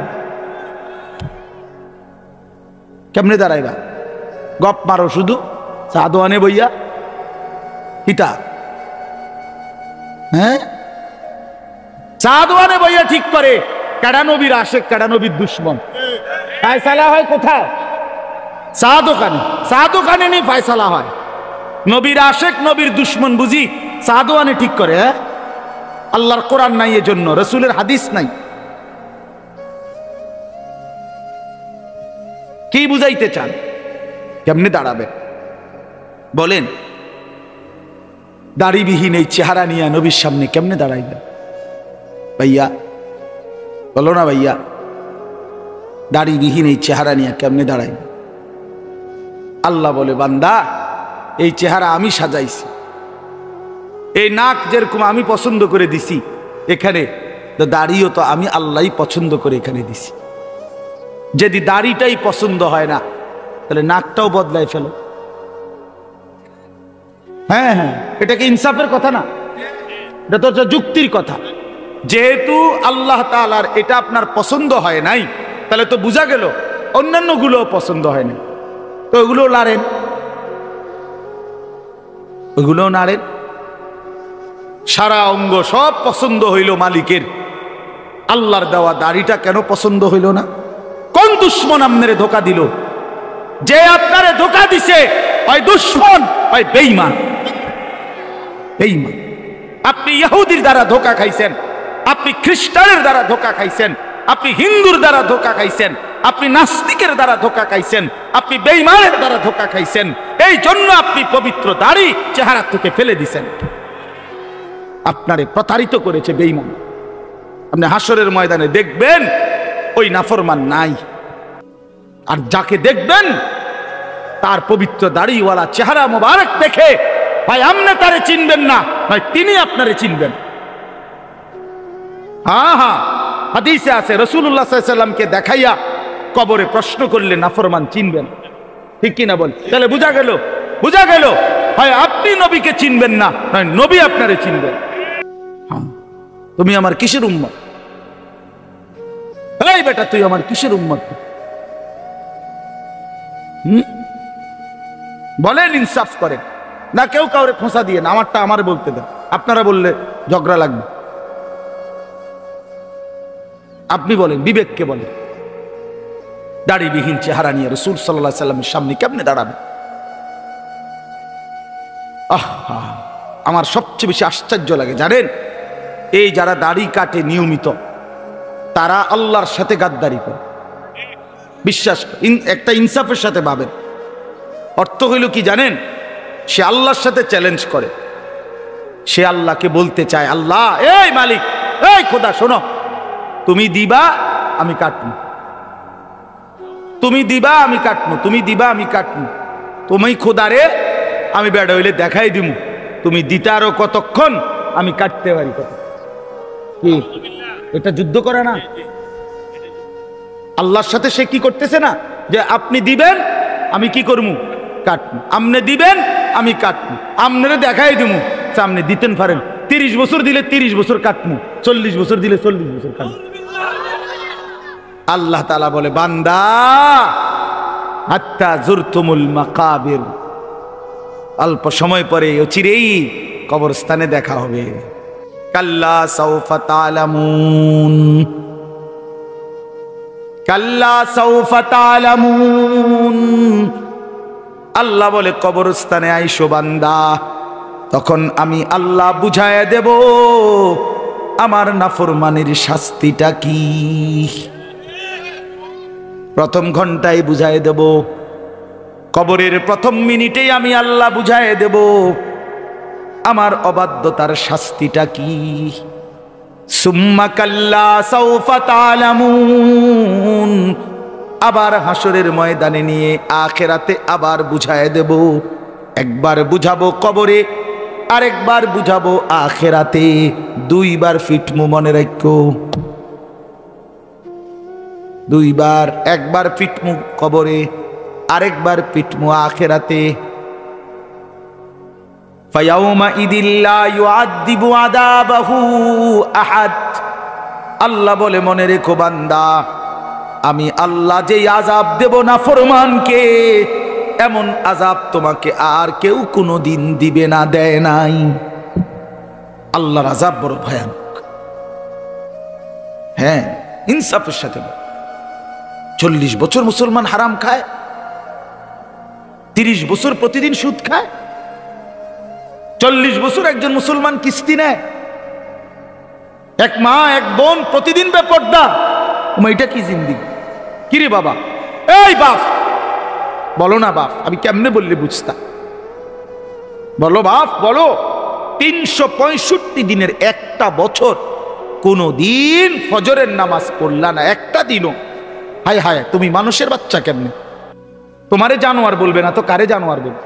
কেমনে দাঁড়াইবা? গপ মারো শুধু, চা দোয়ানে বইয়া হিতা, হ্যাঁ চা দোয়ানে বইয়া ঠিক করে কেডা নবীর আশেক, কেডা নবীর দুশ্মন। ফায়সালা হয় কোথায়? চা দোকানে। চা দোকানে নেই ফায়সালা হয়। নবীর আশেক নবীর দুশ্মন বুঝি চা দোয়ানে ঠিক করে? হ্যাঁ, আল্লাহর কোরআন নাই, এজন্য রাসূলের হাদিস নাই। কি বুঝাইতে চান? কেমনে দাঁড়াবে বলেন? দাড়িবিহীন এই চেহারা নিয়ে নবীর সামনে কেমনে দাঁড়াইবে ভাইয়া? বলো না ভাইয়া, দাড়িবিহীন এই চেহারা নিয়ে কেমনে দাঁড়াইবে? আল্লাহ বলে, বান্দা এই চেহারা আমি সাজাইছি, এই নাক যেরকম আমি পছন্দ করে দিছি, এখানে দাড়িও তো আমি আল্লাহই পছন্দ করে এখানে দিছি। যদি দাড়িটাই পছন্দ হয় না, তাহলে নাকটাও বদলাই ফেলো। হ্যাঁ হ্যাঁ, এটা কি ইনসাফের কথা না? এটা তো যুক্তির কথা। যেহেতু আল্লাহ তাআলার এটা আপনার পছন্দ হয় নাই, তাহলে তো বোঝা গেল অন্যান্য গুলো পছন্দ হয় না, তো ওগুলো নাড়েন, ওগুলো নাড়েন। সারা অঙ্গ সব পছন্দ হইল মালিকের, আল্লাহর দেওয়া দাড়িটা কেন পছন্দ হইল না? কোন দুশ্মন আপনারে ধোকা দিল? যে আপনারে ধোকা দিছে হয় দুশ্মন, হয় বেঈমান। বেঈমান। আপনি ইহুদির দ্বারা ধোকা খাইছেন, আপনি খ্রিস্টানের দ্বারা ধোকা খাইছেন, আপনি হিন্দুর দ্বারা ধোকা খাইছেন, আপনি নাস্তিকের দ্বারা ধোকা খাইছেন, আপনি বেঈমানের দ্বারা ধোকা খাইছেন। এই জন্য আপনি পবিত্র দাড়ি চেহারা থেকে ফেলে দিছেন। আপনারে প্রতারিত করেছে বেঈমান। আপনি হাসরের ময়দানে দেখবেন ওই নাফরমান নাই, আর যাকে দেখবেন তার পবিত্র দাড়িওয়ালা চেহারা মোবারক দেখে ভাই আপনি তারে চিনবেন না, ভাই তিনি আপনারে চিনবেন। হ্যাঁ হ্যাঁ, হাদিসে আছে রাসূলুল্লাহ সাল্লাল্লাহু আলাইহি ওয়াসাল্লামকে দেখাইয়া কবরে প্রশ্ন করলে নাফরমান চিনবেন, ঠিক কি না বল? তাহলে বোঝা গেল, বোঝা গেল ভাই আপনি নবীকে চিনবেন না, নয় নবী আপনারে চিনবেন। তুমি আমার কিসের উম্মত? এই বেটা তুই আমার কিসের উম্মত? বলেন, ইনসাফ করেন, না কেউ কাউরে খোঁচা দিয়ে না, আমারটা আমার বলতে দেন। আপনারা বললে ঝগড়া লাগবে। আপনি বলেন, বিবেককে বলেন। দাড়িবিহীন চেহারা নিয়ে রাসূল সাল্লাল্লাহু আলাইহি সাল্লামের সামনে কেমনে দাঁড়াবে? আহা, আমার সবচেয়ে বেশি আশ্চর্য লাগে জানেন, এই যারা দাড়ি কাটে নিয়মিত, তারা আল্লাহর সাথে গাদ্দারি করে। বিশ্বাস একটা ইনসাফের সাথে ভাবেন। অর্থ হইল কি জানেন? সে আল্লাহর সাথে চ্যালেঞ্জ করে। সে আল্লাহকে বলতে চায়, আল্লাহ, এই মালিক, এই খোদা, শোনো, তুমি দিবা আমি কাটবো, তুমি দিবা আমি কাটবো, তুমি দিবা আমি কাটবো, তুমি খোদারে আমি বেড়া হইলে দেখাই দিমু, তুমি দিতে আরো কতক্ষণ, আমি কাটতে পারি কত। কি এটা যুদ্ধ করে না? আল্লাহর সাথে সে কি করতেছে না, যে আপনি দিবেন আমি কি করবো, কাটবো, আপনি দিবেন আমি কাটবো, আপনারে দেখাই দিমু, সামনে দিতেন পারেন। 30 বছর দিলে 30 বছর কাটবো, 40 বছর দিলে 40 বছর কাটবো। আল্লাহ তাআলা বলে, বান্দা, হাত্তা জুরতুমুল মাকাবির, অল্প সময় পরে অচিরেই কবরস্থানে দেখা হবে। কাল্লা সাউফা তা'লামুন, কাল্লা সাউফা তা'লামুন। আল্লাহ বলে, কবরস্থানে আইসো বান্দা, তখন আমি আল্লাহ বুঝায় দেব আমার নাফরমানির শাস্তিটা কি। প্রথম ঘন্টায় বুঝায় দেব, কবরের প্রথম মিনিটেই আমি আল্লাহ বুঝায় দেব আমার অবাধ্যতার শাস্তিটা কি। সুম্মা কাল্লা সাউফা তা'লামুন, আবার হাসরের ময়দানে নিয়ে আখিরাতে আবার বুঝায় দেব। একবার বুঝাবো কবরে, আরেকবার বুঝাবো আখিরাতে, দুইবার ফিটমু, মনে রাখো, দুইবার, একবার পিটমু কবরে, আরেকবার পিটমু আখিরাতে। ফায়াউমা ইদিল্লা ইউআযিবু আযাবাহু আহাদ। আল্লাহ বলে, মনে রেখো বান্দা, আমি আল্লাহ যেই আযাব দেব নাফরমানকে, এমন আযাব তোমাকে আর কেউ কোনোদিন দিবে না, দেয় নাই। আল্লাহর আযাব বড় ভয়ানক। হ্যাঁ, ইনসাফের সাথে। 40 বছর মুসলমান হারাম খায়, 30 বছর প্রতিদিন সুদ খায়, 40 বছর একজন মুসলমান কিস্তি নেয়, এক মা এক বোন প্রতিদিন বেপর্দা। এটা কি জিন্দেগি? কিরে বাবা, এই বাপ, বলো না বাপ, আমি কেমনে বললে বুঝতা? বলো বাপ, বলো। 365 দিনের একটা বছর কোন দিন ফজরের নামাজ পড়লা না, একটা দিনও। হায় হায়, তুমি মানুষের বাচ্চা কেমনে? তোমারে জানোয়ার বলবে না তো কারে জানোয়ার বলবে?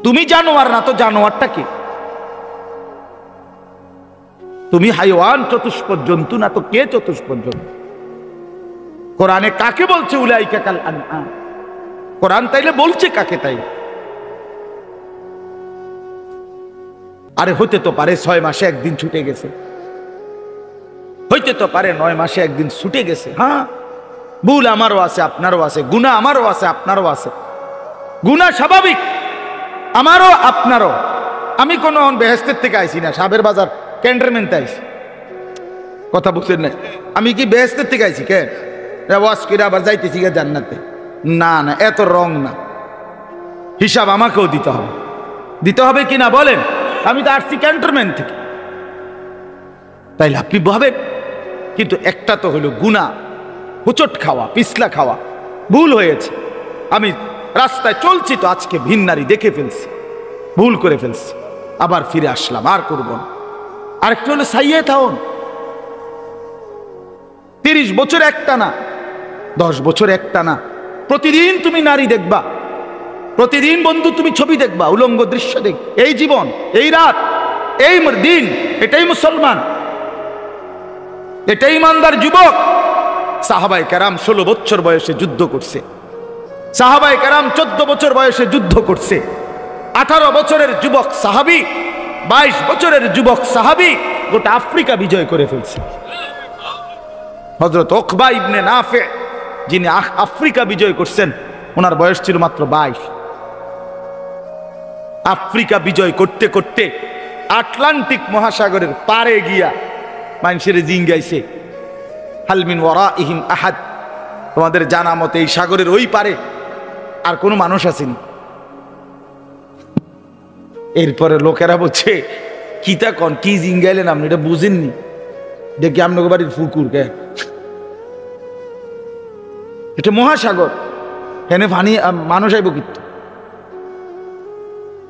তুমি জানোয়ার না তো জানোয়ারটা কে? তুমি হাইওয়ান, চতুষ্পদ জন্তু না তো কে চতুষ্পদ জন্তু? কোরআনে কাকে বলছে উলাইকা কাল আনআম? কোরআন তাইলে বলছে কাকে? তাই আরে হতে তো পারে 6 মাসে একদিন ছুটে গেছে, হইতে তো পারে 9 মাসে একদিন ছুটে গেছে। হ্যাঁ, ভুল আমারও আছে, আপনারও আছে, গুনাহ আমারও আছে, আপনারও আছে। গুনাহ স্বাভাবিক, আমারও আপনারও। আমি কোনো বেহেশতের থেকে আইছি না, সাবের বাজার ক্যান্টনমেন্টে আইছি। কথা বুঝছেন না? আমি কি বেহেশতের থেকে আইছি? কে ওয়াজ করে আবার যাইতেছি জান্নাতে? না না, এত রং না। হিসাব আমাকেও দিতে হবে, দিতে হবে কিনা বলেন? আমি তো আসছি ক্যান্টনমেন্ট থেকে, তাইলে আপনি ভাবেন। কিন্তু একটা তো হলো গুনাহ, হুচট খাওয়া, পিছলা খাওয়া, ভুল হয়েছে। আমি রাস্তায় চলছি তো আজকে ভিন্নারি দেখে ফেলছি, ভুল করে ফেলছি, আবার ফিরে আসলাম, আর করব না। আরেকটা হলো সাইয়ে থাউন, 30 বছর একটা না, 10 বছর একটা না, প্রতিদিন তুমি নারী দেখবা, প্রতিদিন বন্ধু তুমি ছবি দেখবা, উলঙ্গ দৃশ্য দেখ। এই জীবন, এই রাত, এই দিন, এটাই মুসলমান, এটাই ইমানদার যুবক। সাহাবায়ে কেরাম 16 বছর বয়সে যুদ্ধ করছে, সাহাবায়ে কেরাম 14 বছর বয়সে যুদ্ধ করছে। 18 বছরের যুবক সাহাবী, 22 বছরের যুবক সাহাবী গোটা আফ্রিকা বিজয় করে ফেলছে। হযরত উকবা ইবনে নাফে, যিনি আফ্রিকা বিজয় করছেন, ওনার বয়স ছিল মাত্র 22। আফ্রিকা বিজয় করতে করতে আটলান্টিক মহাসাগরের পারে গিয়া মানুষের জিঙ্গাইছে, হালমিন ওয়ারাইহিম আহাদ, তোমাদের জানা মতে এই সাগরের ওই পারে আর কোনো মানুষ আসেনি। এরপরে লোকেরা বলছে কিতা কন, কি জিঙ্গাইলেন আপনি, এটা বুঝেননি, দেখি আপনার বাড়ির পুকুর কে, এটা মহাসাগর, এখানে পানি মানুষ আইব কিন্তু।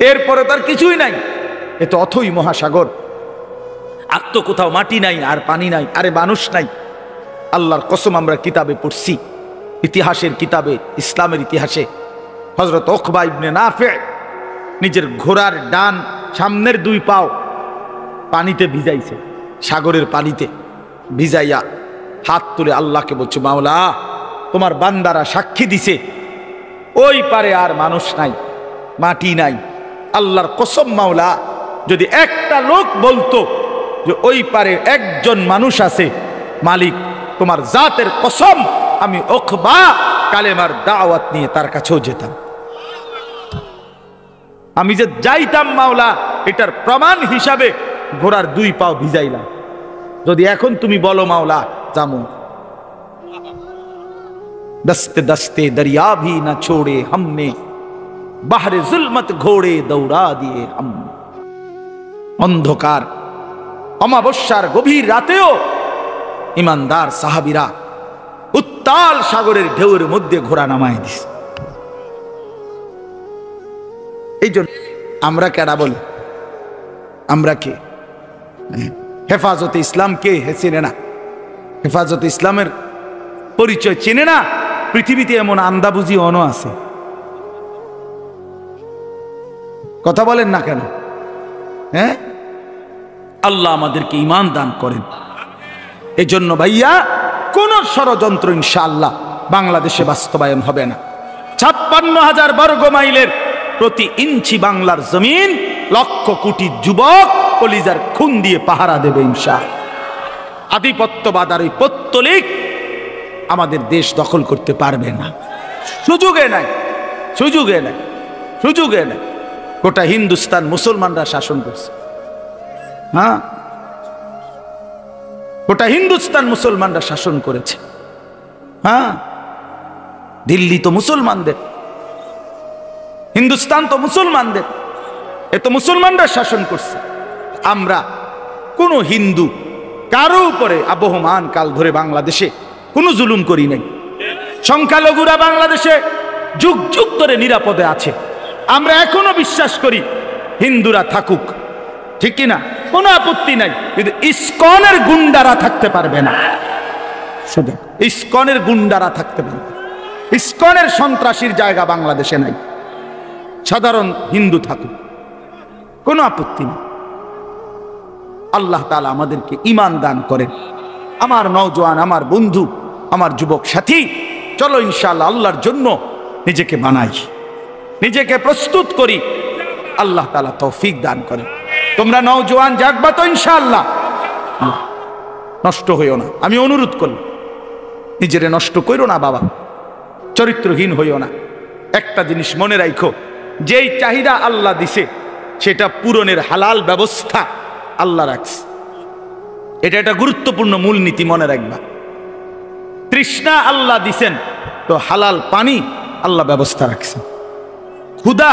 এরপরে তার কিছুই নাই, এ তো অথই মহাসাগর, আর তো কোথাও মাটি নাই আর পানি নাই, আরে মানুষ নাই। আল্লাহর কসম আমরা কিতাবে পড়ছি, ইতিহাসের কিতাবে, ইসলামের ইতিহাসে হযরত উকবা ইবনে নাফি নিজের ঘোড়ার ডান সামনের 2 পাও পানিতে ভিজাইছে, সাগরের পানিতে ভিজাইয়া হাত তুলে আল্লাহকে বলছে, মাওলা তোমার বান্দারা সাক্ষী দিছে ওই পারে আর মানুষ নাই, মাটি নাই। আল্লাহর কসম মাওলা, যদি একটা লোক বলতো যে ওই পারে একজন মানুষ আছে, মালিক তোমার জাতের কসম আমি উকবা কালেমার দাওয়াত নিয়ে তার কাছেও যেতাম। আমি যে যাইতাম মাওলা, এটার প্রমাণ হিসাবে ঘোড়ার 2 পাও ভিজাইলাম। যদি এখন তুমি বলো মাওলা যামু, दस्ते दस्ते दरिया भी न छोड़े हमने, बाहरे जुल्मत घोड़े दौड़ा दिए हम। অন্ধকার অমাবস্যার গভীর রাতেও ইমানদার সাহাবীরা উত্তাল সাগরের ঢেউয়ের মধ্যে ঘোড়া নামায় দিছে। এই জন্য আমরা কেডা বলি, আমরা কে? হেফাজতে ইসলাম কে চেনে না? হেফাজতে ইসলামের পরিচয় চেনে না? পৃথিবীতে এমন আন্দাবুঝি অনো আছে, কথা বলেন না কেন? হ্যাঁ, আল্লাহ আমাদেরকে ঈমান দান করেন। এজন্য ভাইয়া কোন ষড়যন্ত্র ইনশাআল্লাহ বাংলাদেশে বাস্তবায়ন হবে না। 56,000 বর্গ মাইলের প্রতি ইঞ্চি বাংলার জমিন লক্ষ কোটি যুবক কলিজার খুন দিয়ে পাহারা দেবে ইনশাআল্লাহ। আধিপত্যবাদ আর ওই পত্তলিক আমাদের দেশ দখল করতে পারবে না, সুযোগে নাই, সুযোগে নাই, সুযোগে নাই। গোটা হিন্দুস্তান মুসলমানরা শাসন করছে, হ্যাঁ, গোটা হিন্দুস্তান মুসলমানরা শাসন করেছে, হ্যাঁ। দিল্লি তো মুসলমানদের, হিন্দুস্তান তো মুসলমানদের, এ তো মুসলমানরা শাসন করছে। আমরা কোন হিন্দু কারো উপরে আবহমান কাল ধরে বাংলাদেশে কোনো জুলুম করি নাই। সংখ্যালঘুরা বাংলাদেশে যুগ যুগ ধরে নিরাপদে আছে। আমরা এখনো বিশ্বাস করি হিন্দুরা থাকুক, ঠিক কিনা? কোনো আপত্তি নাই, কিন্তু ইসকনের গুন্ডারা থাকতে পারবে না। শুধু ইসকনের গুন্ডারা থাকতে পারবে, ইসকনের সন্ত্রাসীর জায়গা বাংলাদেশে নাই। সাধারণ হিন্দু থাকুক, কোনো আপত্তি নেই। আল্লাহ তাআলা আমাদেরকে ঈমান দান করেন। আমার নওজোয়ান, আমার বন্ধু, আমার যুবক সাথী, চলো ইনশাআল্লাহ আল্লাহর জন্য নিজেকে বানাই, নিজেকে প্রস্তুত করি। আল্লাহ তাআলা তৌফিক দান করেন। তোমরা নওজোয়ান জাগবা তো ইনশাআল্লাহ, নষ্ট হইও না। আমি অনুরোধ করি, নিজেরে নষ্ট কইরো না বাবা, চরিত্রহীন হইও না। একটা জিনিস মনে রাখো, যেই চাহিদা আল্লাহ দিছে সেটা পূরণের হালাল ব্যবস্থা আল্লাহ রাখছে। এটা একটা গুরুত্বপূর্ণ মূলনীতি মনে রাখবা। তৃষ্ণা আল্লাহ দিছেন তো হালাল পানি আল্লাহ ব্যবস্থা রাখছেন। ক্ষুধা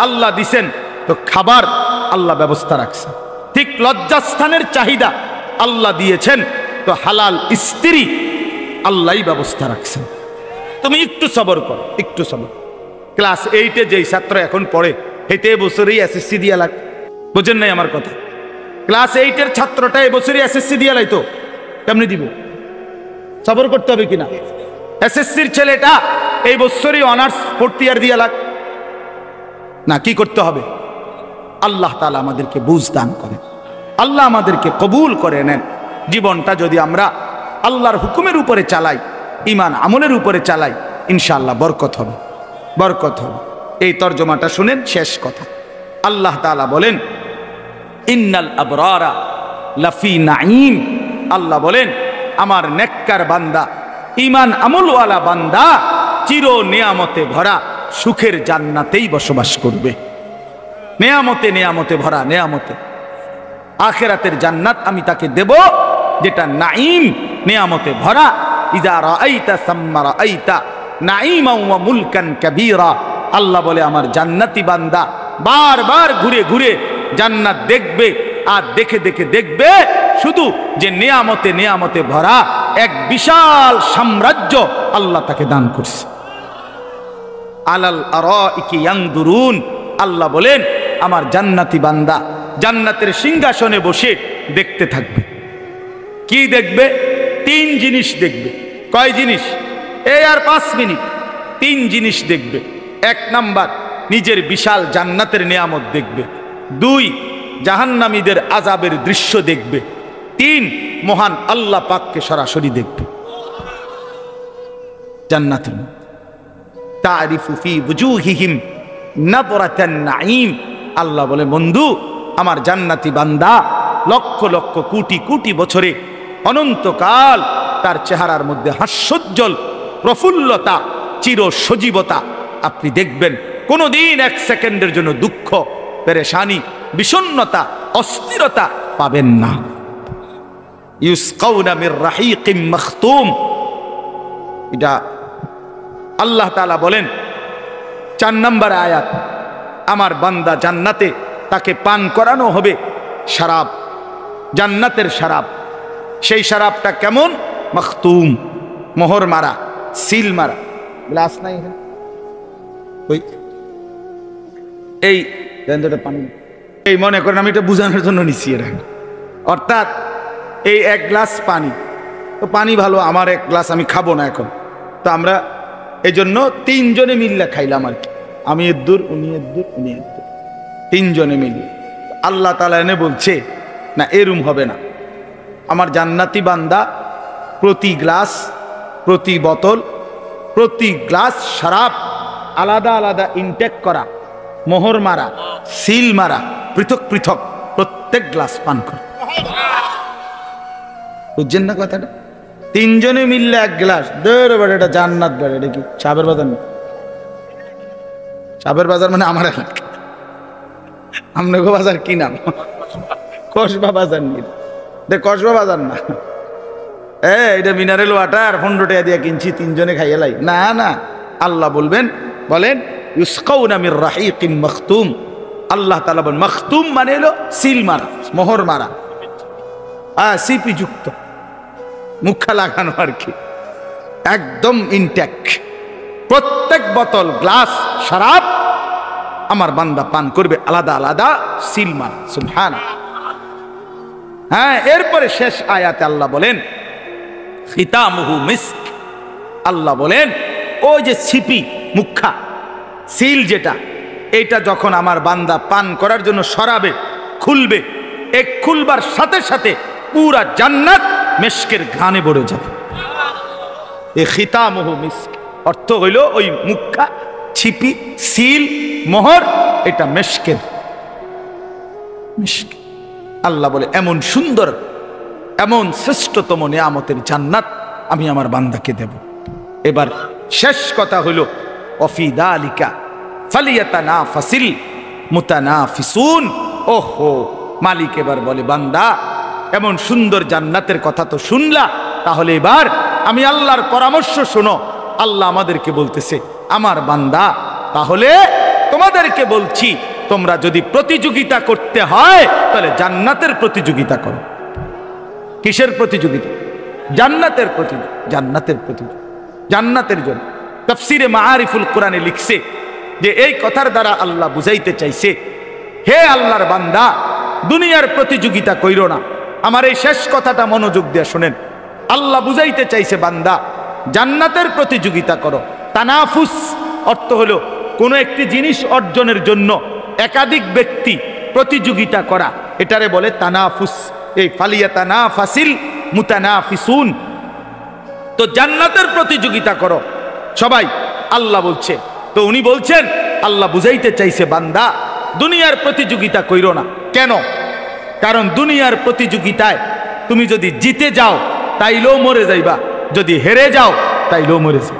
আল্লাহ দিছেন তো খাবার আল্লাহ ব্যবস্থা রাখছেন। ঠিক লজ্জাস্থানের চাহিদা আল্লাহ দিয়েছেন তো হালাল স্ত্রী আল্লাহই ব্যবস্থা রাখছেন। তুমি একটু সবর করো, একটু সবর। ক্লাস 8-এ যেই ছাত্র এখন পড়ে হেতে বছরই এসএসসি দিয়া লাগ, বুঝেন নাই আমার কথা? ক্লাস 8-এর ছাত্রটা এবছরই এসএসসি দিয়া লাইতো, কেমনি দিব? সবর করতে হবে কিনা? এসএসসির ছেলেটা এই বছরই অনার্স 4th ইয়ার দিয়া লাগ না, কি করতে হবে? আল্লাহ তাআলা আমাদেরকে বুঝ দান করেন, আল্লাহ আমাদেরকে কবুল করে নেন। জীবনটা যদি আমরা আল্লাহর হুকুমের উপরে চালাই, ঈমান আমলের উপরে চালাই, ইনশাআল্লাহ বরকত হবে, বরকত হবে। এই তরজমাটা শুনেন, শেষ কথা। আল্লাহ তাআলা বলেন ইন্নাল আবরারা লাফি নাঈম। আল্লাহ বলেন আমার নেককার বান্দা, ঈমান আমলওয়ালা বান্দা চির নেয়ামতে ভরা সুখের জান্নাতেই বসবাস করবে। নেয়ামতে নেয়ামতে ভরা, নেয়ামতে আখিরাতের জান্নাত আমি তাকে দেব যেটা নাঈম নেয়ামতে ভরা। ইযা রাআইতা সাম্মা রাআইতা নাঈমান ওয়া মুলকান কাবীরা। আল্লাহ বলে আমার জান্নাতি বান্দা বারবার ঘুরে ঘুরে জান্নাত দেখবে, আর দেখে দেখে দেখবে শুধু যে নেয়ামতে নেয়ামতে ভরা এক বিশাল সাম্রাজ্য আল্লাহ তাকে দান করছে। আলাল আরাইকি ইয়ানদুরুন। আল্লাহ বলেন আমার জান্নাতি বান্দা জান্নাতের সিংহাসনে বসে দেখতে থাকবে। কি দেখবে? 3 জিনিস দেখবে। কয় জিনিস? এই আর 5 মিনিট 3 জিনিস দেখবে। 1 নাম্বার নিজের বিশাল জান্নাতের নিয়ামত দেখবে। 2 জাহান্নামীদের আযাবের দৃশ্য দেখবে। 3 মহান আল্লাহ পাককে সরাসরি দেখবে। জান্নাতুল তারিফু ফি ওয়ুজুহিহিম নাদরাতান নাঈম। আল্লাহ বলে বন্ধু আমার জান্নাতি বান্দা লক্ষ লক্ষ কোটি কোটি বছরে অনন্তকাল তার চেহারার মধ্যে হাস্যোজ্জ্বল প্রফুল্লতা, চির সজীবতা আপনি দেখবেন। কোনোদিন 1 সেকেন্ডের জন্য দুঃখ, পেরেশানি, বিষণ্ণতা, অস্থিরতা পাবেন না। ইউসকাউনা মির রাহিকিম মাখতুম। এটা আল্লাহ তাআলা বলেন 4 নম্বর আয়াত, আমার বান্দা জান্নাতে তাকে পান করানো হবে শরাব, জান্নাতের শরাব। সেই শরাবটা কেমন? মাখতুম, মোহর মারা, সিল মারা। গ্লাস নাই ওই এই পানি। এই মনে করেন আমি এটা বোঝানোর জন্য নিচ্ছি এটা। অর্থাৎ এই 1 গ্লাস পানি, তো পানি ভালো, আমার 1 গ্লাস আমি খাবো না এখন, তো আমরা এই জন্য 3 জনে মিললে খাইলাম আর কি। আমি এদ্দুর, উনি এদ্দুর, উনি এদ্দুর, 3 জনে মিললে। আল্লাহ তাআলা এনে বলছে না, এরম হবে না। আমার জান্নাতি বান্দা প্রতি গ্লাস, প্রতি বোতল, প্রতি গ্লাস শরাব আলাদা আলাদা ইনটেক করা, মোহর মারা, সিল মারা, পৃথক পৃথক প্রত্যেক গ্লাস পান করে। বুঝছেন না কথাটা? 3 জনে মিললে 1 গ্লাস, এটা জান্নাত বাড়ে। এটা কি সাবের বাজার না? সাবের বাজার মানে আমার এলাকা। আমনগো বাজার কি নাম? কসবা বাজার। নিল কসবা বাজার না, এটা মিনারেল ওয়াটার 15 টাকা দিয়ে কিনছি, 3 জনে খাইয়ে লাই। না না, আল্লাহ বলবেন, বলেন ইউসকাউনা মির রাহিকিম মাখতুম। আল্লাহ তাআলা বলেন মাখতুম মানে হলো সিল মারা, মোহর মারা, সিপি যুক্ত, মুখা লাগানো আর কি, একদম ইনটেক। প্রত্যেক বোতল, গ্লাস শরাব আমার বান্দা পান করবে আলাদা আলাদা সিল মারা। সুবহানাল্লাহ। হ্যাঁ, এরপরে শেষ আয়াতে আল্লাহ বলেন খিতামুহু মিস্ক। আল্লাহ বলেন ওই যে ছিপি, মুখা, সিল যেটা, এটা যখন আমার বান্দা পান করার জন্য সরাবে, খুলবে, এক খুলবার সাথে সাথে পুরা জান্নাত মিস্কের ঘ্রাণে ভরে যাবে। এই খিতামুহু মিস্ক অর্থ হইল ওই মুখা, ছিপি, সিল, মোহর, এটা মিস্কের। মিস্ক। আল্লাহ বলে এমন সুন্দর, এমন শ্রেষ্ঠতম নিয়ামতের জান্নাত আমি আমার বান্দাকে দেব। এবার শেষ কথা হলো ওয়াফি যালিকা ফালিয়াতানাফাসিল মুতানাফিসুন। ওহো, মালিক এবার বলে বান্দা এমন সুন্দর জান্নাতের কথা তো শুনলা, তাহলে এবার আমি আল্লাহর পরামর্শ শোনো। আল্লাহ আমাদেরকে বলতেছে আমার বান্দা, তাহলে তোমাদেরকে বলছি তোমরা যদি প্রতিযোগিতা করতে হয় তাহলে জান্নাতের প্রতিযোগিতা করো। কিসের প্রতিযোগিতা? জান্নাতের প্রতিযোগিতা। জান্নাতের প্রতিযোগিতা, জান্নাতের জন্য। তাফসিরে মাআরিফুল কোরআনে লিখছে যে এই কথার দ্বারা আল্লাহ বুঝাইতে চাইছে, হে আল্লাহর বান্দা, দুনিয়ার প্রতিযোগিতা কইরো না। আমার এই শেষ কথাটা মনোযোগ দিয়ে শোনেন। আল্লাহ বুঝাইতে চাইছে বান্দা জান্নাতের প্রতিযোগিতা করো। তানাফুস অর্থ হলো কোনো একটি জিনিস অর্জনের জন্য একাধিক ব্যক্তি প্রতিযোগিতা করা, এটারে বলে তানাফুস। এই ফালিয়াতানাফাসিল মুতানাফিসুন। তো জান্নাতের প্রতিযোগিতা করো সবাই, আল্লাহ বলছে। তো উনি বলছেন, আল্লাহ বুঝাইতে চাইছে বান্দা দুনিয়ার প্রতিযোগিতা কইরো না। কেন? কারণ দুনিয়ার প্রতিযোগিতায় তুমি যদি জিতে যাও তাইলেও মরে যাইবা, যদি হেরে যাও তাইলেও মরে যাও।